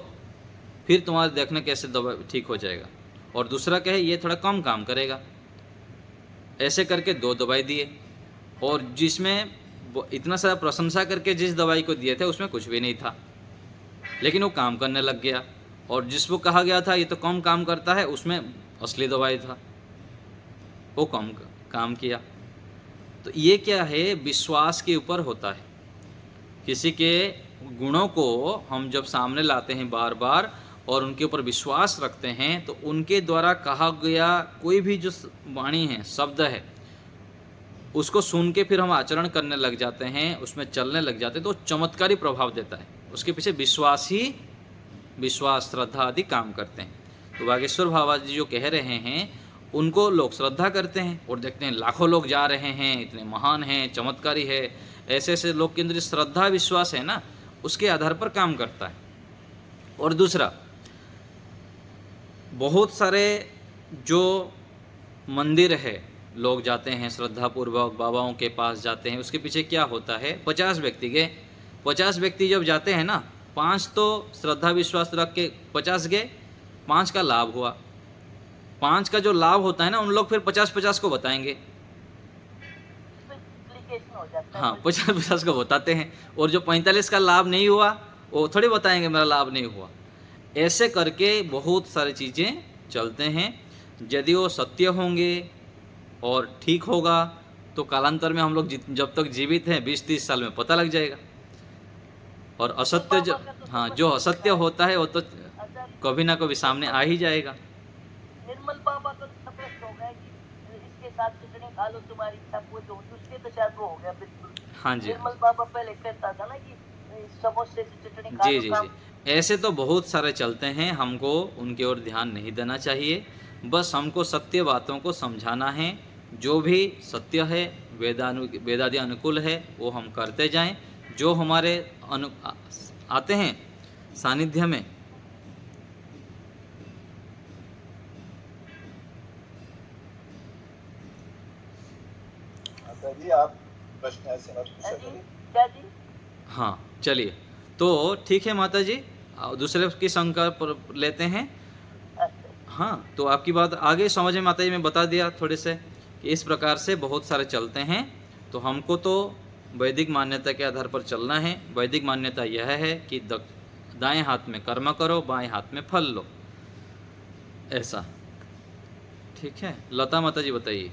फिर तुम्हारा देखना कैसे दवाई ठीक हो जाएगा। और दूसरा क्या है, ये थोड़ा कम काम करेगा। ऐसे करके 2 दवाई दिए, और जिसमें इतना सारा प्रशंसा करके जिस दवाई को दिए थे उसमें कुछ भी नहीं था, लेकिन वो काम करने लग गया। और जिसको कहा गया था ये तो कम काम करता है, उसमें असली दवाई था, वो कम काम किया। तो ये क्या है, विश्वास के ऊपर होता है। किसी के गुणों को हम जब सामने लाते हैं बार बार और उनके ऊपर विश्वास रखते हैं, तो उनके द्वारा कहा गया कोई भी जो वाणी है, शब्द है, उसको सुन के फिर हम आचरण करने लग जाते हैं, उसमें चलने लग जाते हैं, तो चमत्कारी प्रभाव देता है। उसके पीछे विश्वास श्रद्धा आदि काम करते हैं। तो बागेश्वर बाबा जी जो कह रहे हैं, उनको लोग श्रद्धा करते हैं और देखते हैं लाखों लोग जा रहे हैं, इतने महान हैं, चमत्कारी है, ऐसे ऐसे लोग के अंदर श्रद्धा विश्वास है ना, उसके आधार पर काम करता है। और दूसरा, बहुत सारे जो मंदिर है, लोग जाते हैं श्रद्धापूर्वक बाबाओं के पास जाते हैं, उसके पीछे क्या होता है, 50 व्यक्ति गए, 50 व्यक्ति जब जाते हैं ना, 5 तो श्रद्धा विश्वास रख के 50 गए, 5 का लाभ हुआ, 5 का जो लाभ होता है ना, उन लोग फिर 50-50 को बताएंगे। Implication हो जाता है। हाँ, 50-50 को बताते हैं, और जो 45 का लाभ नहीं हुआ वो थोड़ी बताएंगे मेरा लाभ नहीं हुआ। ऐसे करके बहुत सारी चीज़ें चलते हैं। यदि वो सत्य होंगे और ठीक होगा तो कालांतर में हम लोग जब तक जीवित हैं 20-30 साल में पता लग जाएगा। और असत्य जो असत्य होता है वो तो अगर कभी ना कभी सामने आ ही जाएगा। निर्मल बाबा तो स्पष्ट हो गया कि इसके साथ चटनी खा लो तुम्हारी इच्छा पूरी होगी, उसके तो शायद वो हो गया बिल्कुल। हाँ जी, निर्मल बाबा पहले कहता था ना कि समोसे से चटनी खा जी लो जी काम। जी, ऐसे तो बहुत सारे चलते हैं, हमको उनके ओर ध्यान नहीं देना चाहिए। बस हमको सत्य बातों को समझाना है, जो भी सत्य है वेदादि अनुकूल है वो हम करते जाएं। जो हमारे आते हैं सानिध्य में, माता जी आप प्रश्न ऐसे मत पूछा है जी, करिए। क्या जी? हाँ चलिए, तो ठीक है माता जी, दूसरे की शंका पर लेते हैं। अच्छा, हाँ, तो आपकी बात आगे समझ में माता जी, मैं बता दिया थोड़े से कि इस प्रकार से बहुत सारे चलते हैं। तो हमको तो वैदिक मान्यता के आधार पर चलना है। वैदिक मान्यता यह है कि दाएं हाथ में कर्म करो, बाएं हाथ में फल लो, ऐसा। ठीक है, लता माता जी बताइए।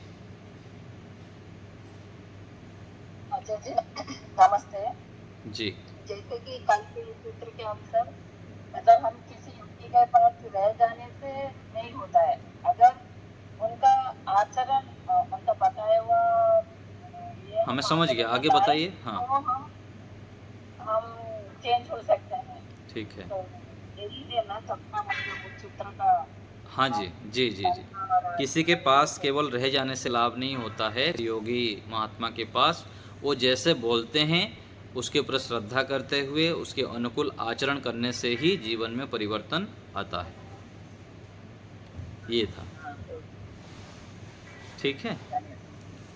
अच्छा जी, नमस्ते। जी जैसे कि कल के सूत्र के अनुसार, मतलब हम किसी युक्ति के पास रह जाने से नहीं होता है, अगर उनका आचरण उनका बताया हुआ ये हमें समझ गया, आगे बताए, बताइए। हाँ तो हम चेंज हो सकते हैं। ठीक है, तो यही देना सबका मतलब उस सूत्र का। हाँ जी जी जी जी, किसी के पास केवल रह जाने से लाभ नहीं होता है। योगी महात्मा के पास वो जैसे बोलते हैं उसके ऊपर श्रद्धा करते हुए उसके अनुकूल आचरण करने से ही जीवन में परिवर्तन आता है। ये था, ठीक है।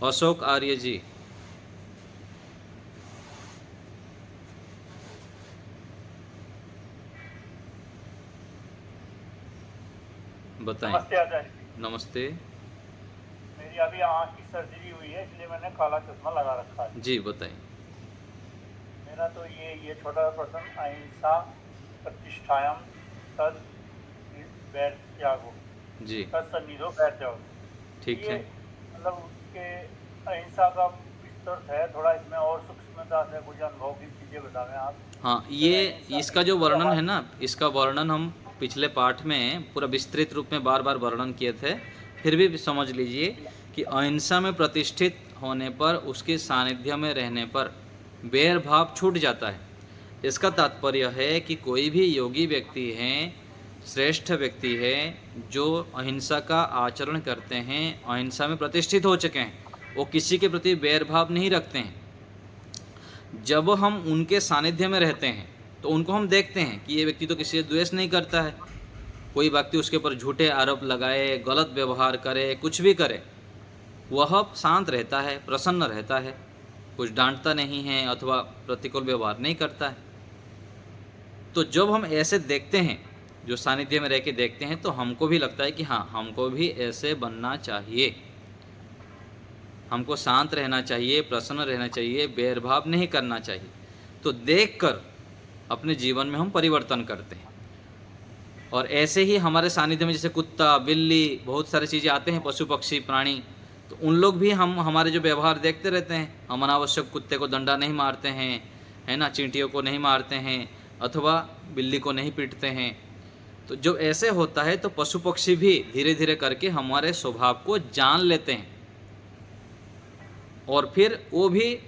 अशोक आर्य जी, बताएं। नमस्ते आचार्य जी। नमस्ते मेरी अभी आँख की सर्जरी हुई है, इसलिए मैंने काला चश्मा लगा रखा है। जी, बताएं। मेरा तो ये छोटा सा प्रश्न, अहिंसा प्रतिष्ठायाम तद बैठ त्यागो जी तद सन्निधो बैठ जाओ। ठीक ये है। मतलब उसके अहिंसा का विस्तृत है थोड़ा, इसमें और सूक्ष्मता से कुछ अनुभव की चीज़ें बताएं आप। हाँ, ये इसका जो वर्णन है ना, इसका वर्णन हम पिछले पाठ में पूरा विस्तृत रूप में बार बार वर्णन किए थे। फिर भी समझ लीजिए कि अहिंसा में प्रतिष्ठित होने पर, उसके सानिध्य में रहने पर बैर भाव छूट जाता है। इसका तात्पर्य है कि कोई भी योगी व्यक्ति हैं, श्रेष्ठ व्यक्ति है, जो अहिंसा का आचरण करते हैं, अहिंसा में प्रतिष्ठित हो चुके हैं, वो किसी के प्रति बैर भाव नहीं रखते हैं। जब हम उनके सानिध्य में रहते हैं तो उनको हम देखते हैं कि ये व्यक्ति तो किसी से द्वेष नहीं करता है। कोई व्यक्ति उसके ऊपर झूठे आरोप लगाए, गलत व्यवहार करे, कुछ भी करे, वह शांत रहता है, प्रसन्न रहता है, कुछ डांटता नहीं है अथवा प्रतिकूल व्यवहार नहीं करता है। तो जब हम ऐसे देखते हैं, जो सानिध्य में रह के देखते हैं, तो हमको भी लगता है कि हाँ, हमको भी ऐसे बनना चाहिए, हमको शांत रहना चाहिए, प्रसन्न रहना चाहिए, बैरभाव नहीं करना चाहिए। तो देखकर अपने जीवन में हम परिवर्तन करते हैं। और ऐसे ही हमारे सानिध्य में जैसे कुत्ता, बिल्ली, बहुत सारी चीज़ें आते हैं, पशु पक्षी प्राणी, तो उन लोग भी हमारे जो व्यवहार देखते रहते हैं, हम अनावश्यक कुत्ते को डंडा नहीं मारते हैं, है ना, चींटियों को नहीं मारते हैं, अथवा बिल्ली को नहीं पीटते हैं। तो जब ऐसे होता है तो पशु पक्षी भी धीरे धीरे करके हमारे स्वभाव को जान लेते हैं और फिर वो भी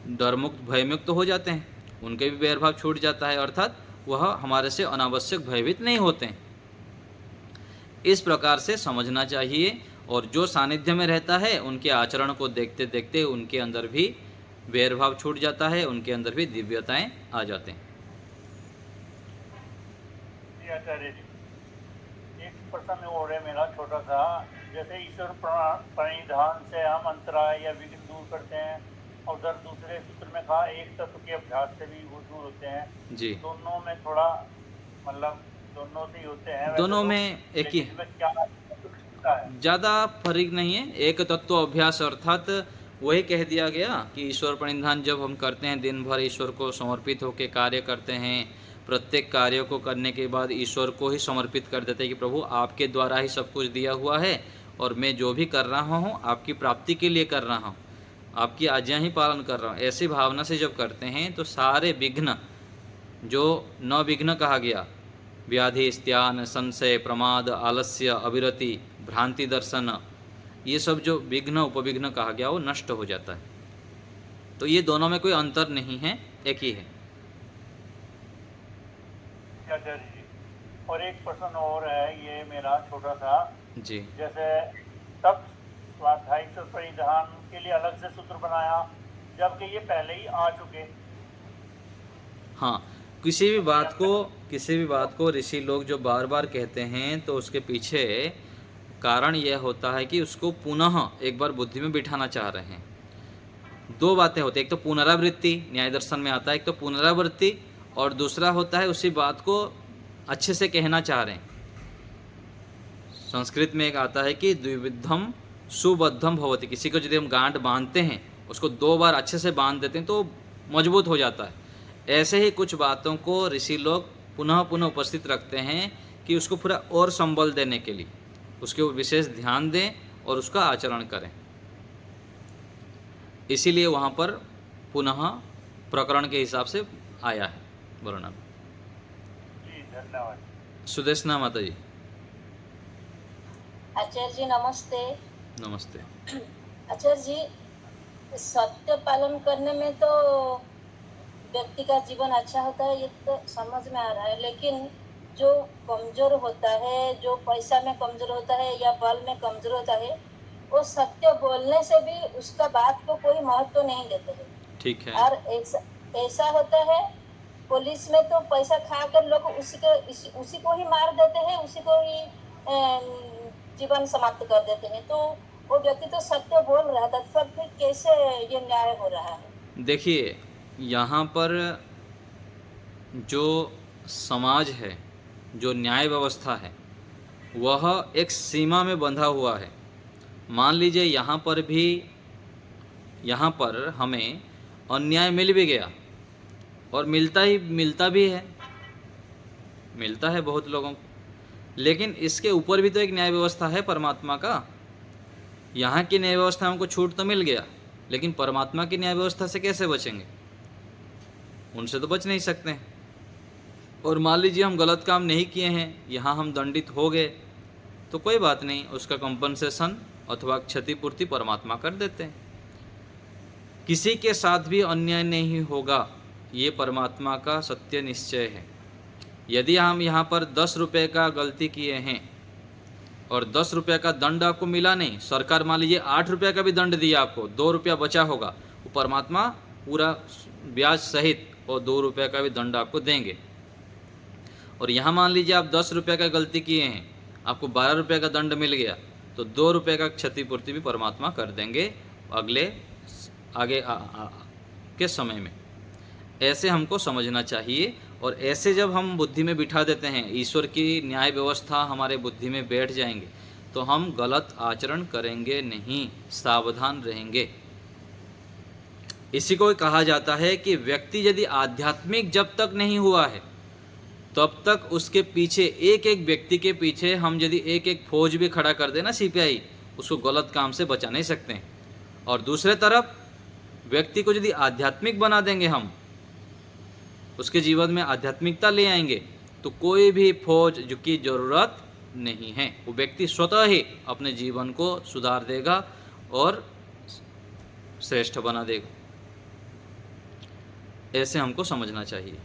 डरमुक्त भयमुक्त हो जाते हैं, उनके भी वैरभाव छूट जाता है, अर्थात वह हमारे से अनावश्यक भयभीत नहीं होते हैं। इस प्रकार से समझना चाहिए, और जो सानिध्य में रहता है उनके आचरण को देखते देखते उनके अंदर भी वैरभाव छूट जाता है, उनके अंदर भी दिव्यताएं आ जाते हैं। जी आचार्य जी, एक प्रश्न और है मेरा छोटा सा। जैसे ईश्वर प्रणिधान से हम अंतराय या विघ्न दूर करते हैं, और उधर दूसरे सूत्र में कहा एक तत्व के अभ्यास से भी वो दूर होते हैं। जी, दोनों में थोड़ा मतलब दोनों से ही होते हैं, दोनों वैसे में तो, एक ही लेकिन इसमें क्या सुविधा है? ज़्यादा फर्क नहीं है। एक तत्व अभ्यास अर्थात वही कह दिया गया कि ईश्वर प्रणिधान जब हम करते हैं, दिन भर ईश्वर को समर्पित होकर कार्य करते हैं, प्रत्येक कार्य को करने के बाद ईश्वर को ही समर्पित कर देते हैं कि प्रभु आपके द्वारा ही सब कुछ दिया हुआ है, और मैं जो भी कर रहा हूँ आपकी प्राप्ति के लिए कर रहा हूँ, आपकी आज्ञा ही पालन कर रहा हूँ, ऐसी भावना से जब करते हैं तो सारे विघ्न, जो 9 विघ्न कहा गया, व्याधि, स्त्यान, संशय, प्रमाद, आलस्य, अविरति, भ्रांति दर्शन, ये सब जो विघ्न उपविघ्न कहा गया वो नष्ट हो जाता है। तो ये दोनों में कोई अंतर नहीं है, एक ही है। आचार्य जी, और एक प्रश्न और है ये मेरा छोटा सा। जी, जैसे तब स्वाध्याय परिधान के लिए अलग से सूत्र बनाया, जबकि ये पहले ही आ चुके। हाँ, किसी भी बात को ऋषि लोग जो बार बार कहते हैं तो उसके पीछे कारण यह होता है कि उसको पुनः एक बार बुद्धि में बिठाना चाह रहे हैं। 2 बातें होती हैं, एक तो पुनरावृत्ति न्याय दर्शन में आता है, एक तो पुनरावृत्ति, और दूसरा होता है उसी बात को अच्छे से कहना चाह रहे हैं। संस्कृत में एक आता है कि द्विविधम सुबद्धम भवति, किसी को यदि हम गांठ बांधते हैं उसको 2 बार अच्छे से बांध देते हैं तो मजबूत हो जाता है। ऐसे ही कुछ बातों को ऋषि लोग पुनः पुनः उपस्थित रखते हैं कि उसको पूरा और संबल देने के लिए उसके ऊपर विशेष ध्यान दें और उसका आचरण करें। इसीलिए वहाँ पर पुनः प्रकरण के हिसाब से आया है वर्णन। जी धन्यवाद। सुदेशना माता जी, आचार्य जी नमस्ते। नमस्ते। आचार्य जी, सत्य पालन करने में तो व्यक्ति का जीवन अच्छा होता है, ये तो समझ में आ रहा है, लेकिन जो कमजोर होता है, जो पैसा में कमजोर होता है या बल में कमजोर होता है, वो सत्य बोलने से भी उसका बात को कोई महत्व नहीं देते हैं। ठीक है। और ऐसा होता है, पुलिस में तो पैसा खाकर लोग उसी को ही मार देते हैं, उसी को ही जीवन समाप्त कर देते हैं। तो वो व्यक्ति तो सत्य बोल रहा था, तब फिर कैसे ये न्याय हो रहा है? देखिए, यहाँ पर जो समाज है, जो न्याय व्यवस्था है, वह एक सीमा में बंधा हुआ है। मान लीजिए यहाँ पर हमें अन्याय मिल भी गया, और मिलता है बहुत लोगों को, लेकिन इसके ऊपर भी तो एक न्याय व्यवस्था है परमात्मा का। यहाँ की न्याय व्यवस्था हमको छूट तो मिल गया, लेकिन परमात्मा की न्याय व्यवस्था से कैसे बचेंगे? उनसे तो बच नहीं सकते। और मान लीजिए हम गलत काम नहीं किए हैं, यहाँ हम दंडित हो गए, तो कोई बात नहीं, उसका कंपनसेशन अथवा क्षतिपूर्ति परमात्मा कर देते हैं। किसी के साथ भी अन्याय नहीं होगा, ये परमात्मा का सत्य निश्चय है। यदि हम यहाँ पर 10 रुपये का गलती किए हैं और 10 रुपये का दंड आपको मिला नहीं, सरकार मान लीजिए 8 रुपये का भी दंड दिया, आपको 2 रुपया बचा होगा, वो परमात्मा पूरा ब्याज सहित और 2 रुपये का भी दंड आपको देंगे। और यहाँ मान लीजिए आप 10 रुपये का गलती किए हैं, आपको 12 रुपये का दंड मिल गया, तो 2 रुपये का क्षतिपूर्ति भी परमात्मा कर देंगे आगे के समय में। ऐसे हमको समझना चाहिए, और ऐसे जब हम बुद्धि में बिठा देते हैं, ईश्वर की न्याय व्यवस्था हमारे बुद्धि में बैठ जाएंगे, तो हम गलत आचरण करेंगे नहीं, सावधान रहेंगे। इसी को कहा जाता है कि व्यक्ति यदि आध्यात्मिक जब तक नहीं हुआ है, तब तक उसके पीछे एक एक व्यक्ति के पीछे हम यदि एक एक फौज भी खड़ा कर देना, CPI, उसको गलत काम से बचा नहीं सकते हैं। और दूसरे तरफ व्यक्ति को यदि आध्यात्मिक बना देंगे हम, उसके जीवन में आध्यात्मिकता ले आएंगे, तो कोई भी फौज की जरूरत नहीं है। वो व्यक्ति स्वतः ही अपने जीवन को सुधार देगा और श्रेष्ठ बना देगा। ऐसे हमको समझना चाहिए।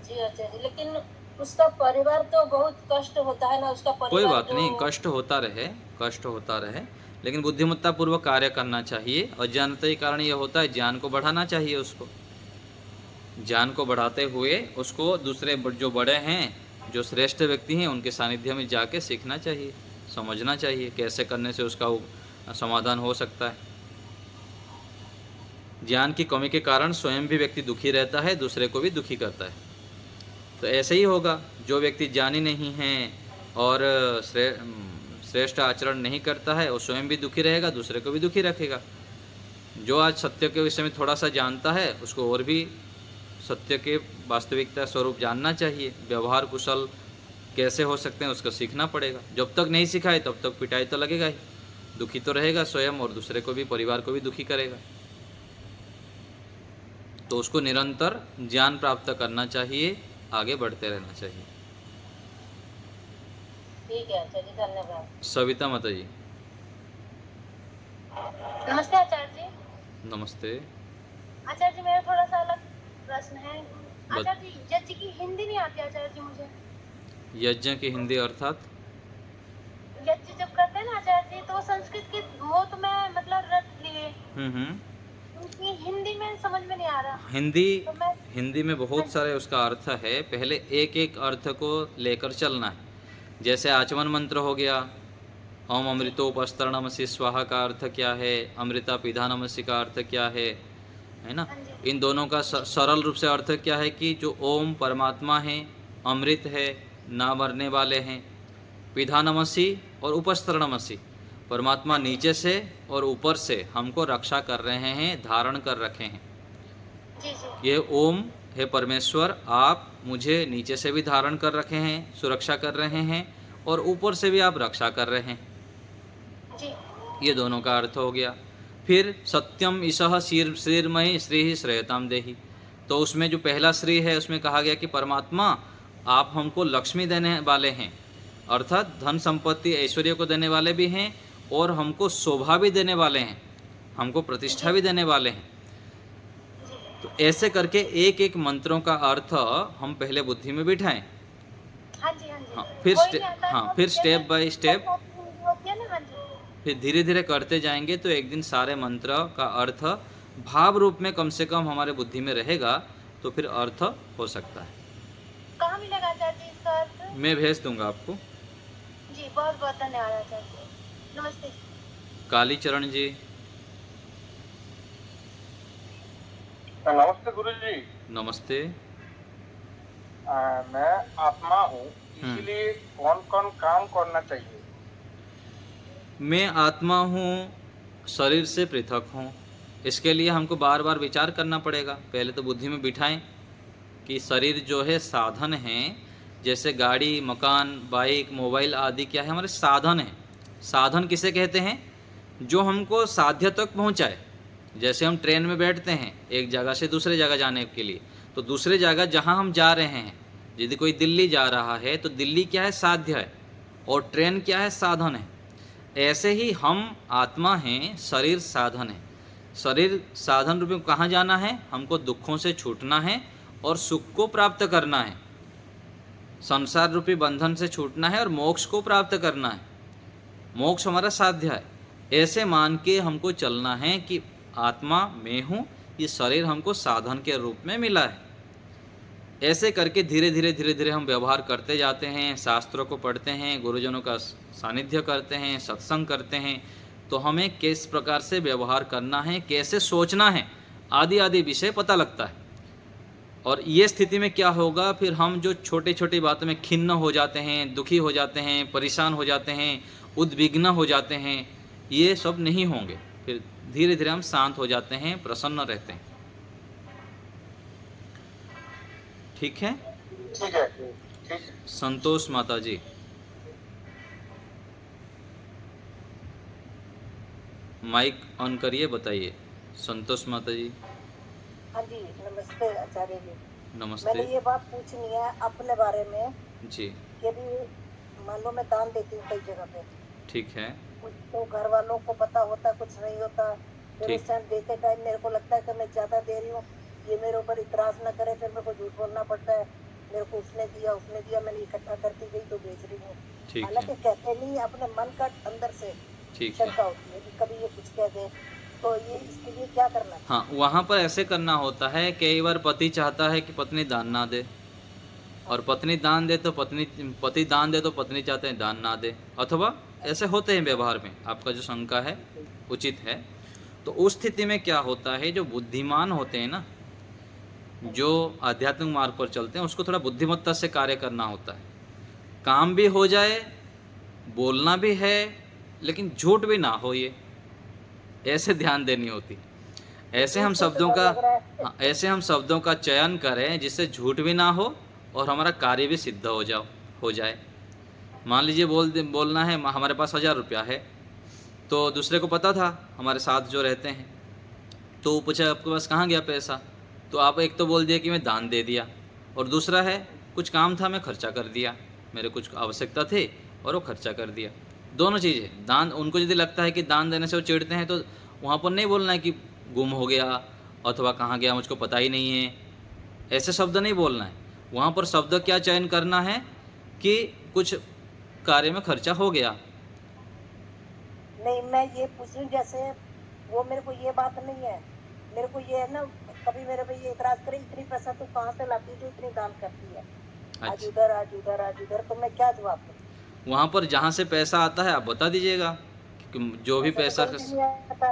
जी अच्छा जी, लेकिन उसका परिवार तो बहुत कष्ट होता है ना, उसका परिवार कोई बात नहीं, जो कष्ट होता रहे, लेकिन बुद्धिमत्ता पूर्वक कार्य करना चाहिए। अज्ञानता के कारण यह होता है, ज्ञान को बढ़ाना चाहिए उसको। ज्ञान को बढ़ाते हुए उसको दूसरे जो बड़े हैं, जो श्रेष्ठ व्यक्ति हैं, उनके सानिध्य में जाके सीखना चाहिए, समझना चाहिए कैसे करने से उसका समाधान हो सकता है। ज्ञान की कमी के कारण स्वयं भी व्यक्ति दुखी रहता है, दूसरे को भी दुखी करता है। तो ऐसे ही होगा, जो व्यक्ति ज्ञानी नहीं है और श्रेष्ठ आचरण नहीं करता है, वो स्वयं भी दुखी रहेगा, दूसरे को भी दुखी रखेगा। जो आज सत्य के विषय में थोड़ा सा जानता है, उसको और भी सत्य के वास्तविकता स्वरूप जानना चाहिए। व्यवहार कुशल कैसे हो सकते हैं, उसको सीखना पड़ेगा। जब तक नहीं सिखाए तब तक पिटाई तो लगेगा ही, दुखी तो रहेगा स्वयं और दूसरे को भी, परिवार को भी दुखी करेगा। तो उसको निरंतर ज्ञान प्राप्त करना चाहिए, आगे बढ़ते रहना चाहिए। ठीक है अच्छा जी, धन्यवाद। सविता माता जी। नमस्ते आचार्य जी। नमस्ते। आचार्य जी, मेरा थोड़ा सा अलग प्रश्न है। आचार्य जी, यज्ञ की हिंदी नहीं आती आचार्य जी मुझे। यज्ञ की हिंदी अर्थात? यज्ञ जब करते हैं ना आचार्य जी, तो संस्कृत की वो तो मैं मतलब रट लिए, उनकी हिंदी में समझ में नहीं आ रहा। हिंदी में बहुत सारे उसका अर्थ है। पहले एक एक अर्थ को लेकर चलना है। जैसे आचमन मंत्र हो गया, ओम अमृतोपस्तरणमसि स्वाहा का अर्थ क्या है, अमृता पिधानमसि का अर्थ क्या है ना। इन दोनों का सरल रूप से अर्थ क्या है कि जो ओम परमात्मा है, अमृत है, ना मरने वाले हैं, पिधानमसि और उपस्तरणमसि परमात्मा नीचे से और ऊपर से हमको रक्षा कर रहे हैं, धारण कर रखे हैं। ये ओम हे परमेश्वर, आप मुझे नीचे से भी धारण कर रखे हैं, सुरक्षा कर रहे हैं, और ऊपर से भी आप रक्षा कर रहे हैं। ये दोनों का अर्थ हो गया। फिर सत्यम ईशः श्रीर्मयि श्री श्रेयताम देहि, तो उसमें जो पहला श्री है उसमें कहा गया कि परमात्मा आप हमको लक्ष्मी देने वाले हैं, अर्थात धन संपत्ति ऐश्वर्य को देने वाले भी हैं, और हमको शोभा भी देने वाले हैं, हमको प्रतिष्ठा भी देने वाले हैं। तो ऐसे करके एक एक मंत्रों का अर्थ हम पहले बुद्धि में बिठाएं। फिर स्टेप बाय स्टेप फिर धीरे धीरे करते जाएंगे, तो एक दिन सारे मंत्र का अर्थ भाव रूप में कम से कम हमारे बुद्धि में रहेगा, तो फिर अर्थ हो सकता है। कहाँ मिलेगा आचार्य जी इसका अर्थ? मैं भेज दूंगा आपको जी। बहुत बहुत धन्यवाद आचार्य जी। नमस्ते। कालीचरण जी। नमस्ते गुरु जी। नमस्ते। मैं आत्मा हूँ, इसलिए कौन कौन काम करना चाहिए? मैं आत्मा हूँ, शरीर से पृथक हूँ। इसके लिए हमको बार बार विचार करना पड़ेगा। पहले तो बुद्धि में बिठाएं कि शरीर जो है साधन है, जैसे गाड़ी, मकान, बाइक, मोबाइल आदि क्या है, हमारे साधन हैं। साधन किसे कहते हैं? जो हमको साध्य तक पहुँचाए। जैसे हम ट्रेन में बैठते हैं एक जगह से दूसरे जगह जाने के लिए, तो दूसरे जगह जहाँ हम जा रहे हैं, यदि कोई दिल्ली जा रहा है तो दिल्ली क्या है? साध्य है, और ट्रेन क्या है? साधन है। ऐसे ही हम आत्मा हैं, शरीर साधन है। शरीर साधन रूप में कहाँ जाना है? हमको दुखों से छूटना है और सुख को प्राप्त करना है, संसार रूपी बंधन से छूटना है और मोक्ष को प्राप्त करना है। मोक्ष हमारा साध्य है। ऐसे मान के हमको चलना है कि आत्मा मैं हूँ, ये शरीर हमको साधन के रूप में मिला है। ऐसे करके धीरे धीरे हम व्यवहार करते जाते हैं, शास्त्रों को पढ़ते हैं, गुरुजनों का सानिध्य करते हैं, सत्संग करते हैं, तो हमें किस प्रकार से व्यवहार करना है, कैसे सोचना है, आदि आदि विषय पता लगता है। और ये स्थिति में क्या होगा, फिर हम जो छोटी छोटी बातों में खिन्न हो जाते हैं, दुखी हो जाते हैं, परेशान हो जाते हैं, उद्विग्न हो जाते हैं, ये सब नहीं होंगे। फिर धीरे धीरे हम शांत हो जाते हैं, प्रसन्न रहते हैं। ठीक है? ठीक है, ठीक है। संतोष माता जी। माइक ऑन करिए, बताइए। संतोष माता जी, हाँ जी, नमस्ते आचार्य जी। मैंने नमस्ते ये बात पूछनी है अपने बारे में जी। कि अभी मान लो मैं दान देती हूँ कई जगह पे, ठीक है, कुछ तो घर वालों को पता होता, कुछ नहीं होता। फिर ठीक। उस टाइम देते टाइम मेरे को लगता है कि मैं ज्यादा दे रही हूँ, ये मेरे ऊपर इतराज न करे, फिर मेरे को झूठ बोलना पड़ता है, मेरे को उसने दिया, मैंने इकट्ठा करती गई तो बेच रही हूँ। ठीक हालांकि है, कहते नहीं, अपने मन का अंदर से ठीक है। शंका होती है कि कभी ये कुछ कह दे, तो ये इसके लिए क्या करना चाहिए? हाँ, वहाँ पर ऐसे करना होता है, कई बार पति चाहता है कि पत्नी दान ना दे, और पत्नी दान दे तो पति दान दे तो पत्नी चाहते हैं दान ना दे, अथवा ऐसे होते हैं व्यवहार में। आपका जो शंका है उचित है। तो उस स्थिति में क्या होता है, जो बुद्धिमान होते हैं ना, जो आध्यात्मिक मार्ग पर चलते हैं, उसको थोड़ा बुद्धिमत्ता से कार्य करना होता है। काम भी हो जाए, बोलना भी है, लेकिन झूठ भी ना हो, ये ऐसे ध्यान देनी होती। ऐसे हम शब्दों का हाँ, ऐसे हम शब्दों का चयन करें जिससे झूठ भी ना हो और हमारा कार्य भी सिद्ध हो जाए। मान लीजिए बोलना है हमारे पास 1000 रुपया है, तो दूसरे को पता था, हमारे साथ जो रहते हैं, तो वो पूछा आपके पास कहाँ गया पैसा, तो आप एक तो बोल दिया कि मैं दान दे दिया, और दूसरा है कुछ काम था मैं खर्चा कर दिया, मेरे कुछ आवश्यकता थे और वो खर्चा कर दिया। दोनों चीज़ें। दान, उनको यदि लगता है कि दान देने से वो चिढ़ते हैं, तो वहाँ पर नहीं बोलना है कि गुम हो गया अथवा कहाँ गया मुझको पता ही नहीं है, ऐसे शब्द नहीं बोलना है। वहाँ पर शब्द क्या चयन करना है कि कुछ कार्य में खर्चा हो गया। नहीं, मैं ये पूछ रही हूँ, जैसे वो मेरे को ये बात नहीं है, मेरे को ये है ना, कभी मेरे पे ये इतराज करे, इतनी पैसा तू कहाँ से लाती है जो इतनी दान करती है, आज अच्छा, उधर आज उधर आज उधर, तो मैं क्या जवाब दूँ? वहाँ पर जहाँ से पैसा आता है आप बता दीजिएगा कि जो भी पैसा तो नहीं आता,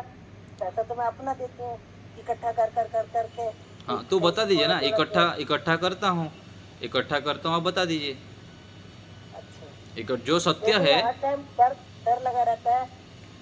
पैसा तो मैं अपना देती हूँ इकट्ठा कर कर कर करके। हाँ, तो बता दीजिए ना, इकट्ठा करता हूँ, आप बता दीजिए। अच्छा, जो सत्य मेरे को है। हर टाइम डर लगा रहता है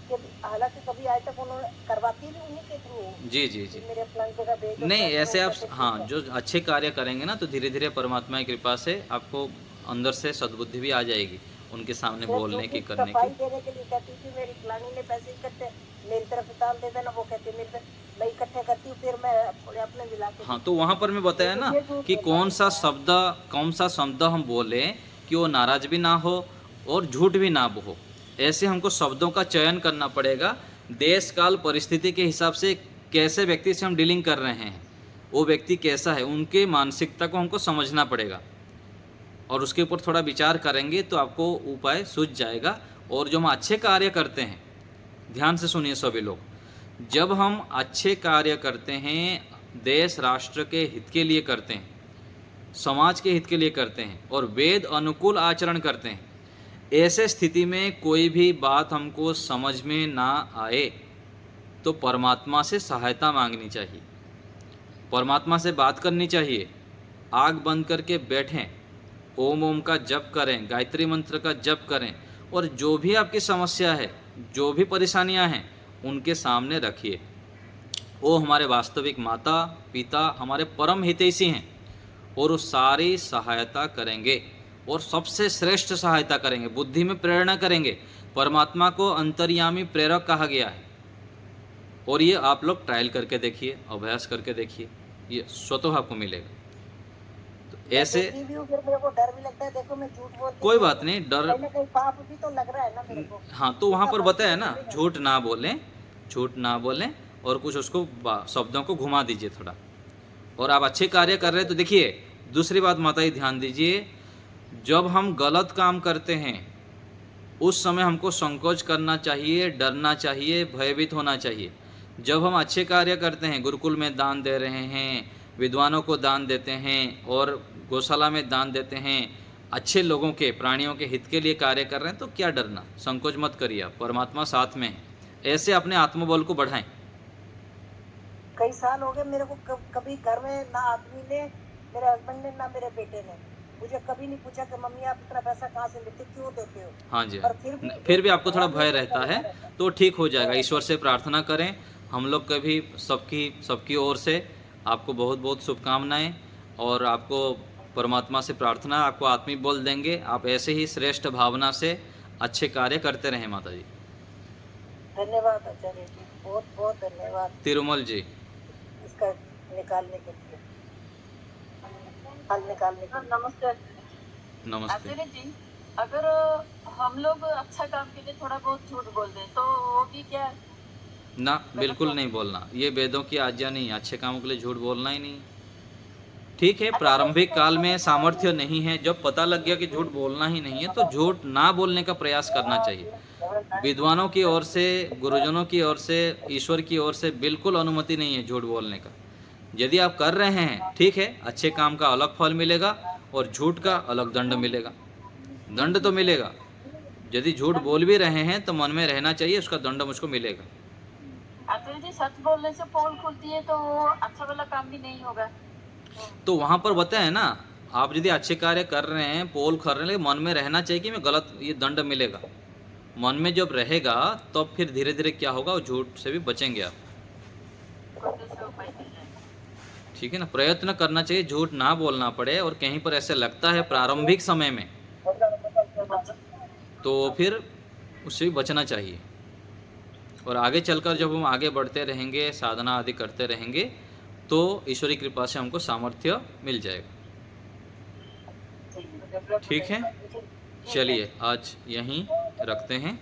कि हालांकि कभी आज तक उन्होंने करवाती भी उन्हीं के थ्रू जी जी जी। मेरे फलाने जगह भेजो नहीं, पैसे, ऐसे वो आप कहते ठीक हाँ, है। जो अच्छे कार्य करेंगे ना, तो धीरे धीरे परमात्मा की कृपा से आपको अंदर से सद्बुद्धि भी आ जाएगी, उनके सामने मैं बोलने की, क्योंकि करने सफाई की। देने के लिए कहती थी, मेरी फलानी ने पैसे इकट्ठे मेरी तरफ से दान दे देना, वो कहती मेरे तरफ, मैं इकट्ठे करती हूँ, फिर मैं थोड़े अपने मिला के हाँ, तो वहाँ पर मैं बताया ना कि कौन सा शब्द हम बोले कि वो नाराज भी ना हो और झूठ भी ना हो। ऐसे हमको शब्दों का चयन करना पड़ेगा। देश काल परिस्थिति के हिसाब से कैसे व्यक्ति से हम डीलिंग कर रहे हैं, वो व्यक्ति कैसा है, उनके मानसिकता को हमको समझना पड़ेगा, और उसके ऊपर थोड़ा विचार करेंगे तो आपको उपाय सूझ जाएगा। और जो हम अच्छे कार्य करते हैं, ध्यान से सुनिए सभी लोग, जब हम अच्छे कार्य करते हैं, देश राष्ट्र के हित के लिए करते हैं, समाज के हित के लिए करते हैं और वेद अनुकूल आचरण करते हैं, ऐसे स्थिति में कोई भी बात हमको समझ में ना आए तो परमात्मा से सहायता मांगनी चाहिए, परमात्मा से बात करनी चाहिए। आग बंद करके बैठें, ओम का जप करें, गायत्री मंत्र का जप करें, और जो भी आपकी समस्या है, जो भी परेशानियां हैं, उनके सामने रखिए। वो हमारे वास्तविक माता पिता, हमारे परम हितैषी हैं, और वो सारी सहायता करेंगे, और सबसे श्रेष्ठ सहायता करेंगे, बुद्धि में प्रेरणा करेंगे। परमात्मा को अंतर्यामी प्रेरक कहा गया है, और ये आप लोग ट्रायल करके देखिए, अभ्यास करके देखिए, ये स्वतः आपको मिलेगा। तो ऐसे भी हूँ, फिर मेरे को डर भी लगता है, देखो मैं झूठ बोलती कोई हूँ, बात नहीं, डर, कहीं ना कहीं पाप भी तो लग रहा है ना मेरे को। हाँ, तो वहाँ पर इतना बताया ना, पाप झूठ ना बोलें और कुछ उसको शब्दों को घुमा दीजिए थोड़ा, और आप अच्छे कार्य कर रहे हैं। तो देखिए, दूसरी बात माता जी ध्यान दीजिए, जब हम गलत काम करते हैं उस समय हमको संकोच करना चाहिए, डरना चाहिए, भयभीत होना चाहिए। जब हम अच्छे कार्य करते हैं, गुरुकुल में दान दे रहे हैं, विद्वानों को दान देते हैं और गौशाला में दान देते हैं, अच्छे लोगों के, प्राणियों के हित के लिए कार्य कर रहे हैं, तो क्या डरना, संकोच मत करिए, परमात्मा साथ में है। ऐसे अपने आत्मबल को बढ़ाएं। कई साल हो गए मेरे को, कभी घर में ना आदमी ने, मेरे हस्बैंड ने, ना मेरे बेटे ने मुझे कभी नहीं पूछा कि मम्मी आप इतना पैसा कहाँ से लेते, क्यों देते हो। हाँ जी, और फिर भी आपको थोड़ा भय रहता है, तो ठीक हो जाएगा। ईश्वर से प्रार्थना करें, हम लोग के भी सबकी ओर से आपको बहुत बहुत शुभकामनाएं, और आपको परमात्मा से प्रार्थना, आपको आत्मिक बल देंगे। आप ऐसे ही श्रेष्ठ भावना से अच्छे कार्य करते रहें माता जी। धन्यवाद आचार्य जी, बहुत बहुत धन्यवाद तिरुमल जी। इसका निकालने के लिए, हल निकालने के लिए। नमस्ते नमस्ते। आचार्य जी, अगर हम लोग अच्छा काम के लिए थोड़ा बहुत झूठ बोल दें तो वो भी क्या? ना, बिल्कुल नहीं बोलना, ये वेदों की आज्ञा नहीं है, अच्छे कामों के लिए झूठ बोलना ही नहीं। ठीक है, प्रारंभिक काल में सामर्थ्य नहीं है, जब पता लग गया कि झूठ बोलना ही नहीं है तो झूठ ना बोलने का प्रयास करना चाहिए। विद्वानों की ओर से, गुरुजनों की ओर से, ईश्वर की ओर से बिल्कुल अनुमति नहीं है झूठ बोलने का। यदि आप कर रहे हैं, ठीक है, अच्छे काम का अलग फल मिलेगा और झूठ का अलग दंड मिलेगा। दंड तो मिलेगा, यदि झूठ बोल भी रहे हैं तो मन में रहना चाहिए उसका दंड मुझको मिलेगा। आचार्य जी, सच बोलने से पोल खुलती है तो अच्छा वाला काम भी नहीं होगा। तो वहां पर बताए ना, आप यदि अच्छे कार्य कर रहे हैं, पोल कर रहे हैं, लेकिन मन में रहना चाहिए कि मैं गलत, ये दंड मिलेगा। मन में जब रहेगा तो फिर धीरे धीरे क्या होगा, वो झूठ से भी बचेंगे आप। ठीक है ना, प्रयत्न करना चाहिए झूठ ना बोलना पड़े। और कहीं पर ऐसे लगता है प्रारंभिक समय में तो फिर उससे भी बचना चाहिए। और आगे चलकर जब हम आगे बढ़ते रहेंगे, साधना आदि करते रहेंगे, तो ईश्वरी कृपा से हमको सामर्थ्य मिल जाएगा। ठीक है, चलिए आज यहीं रखते हैं।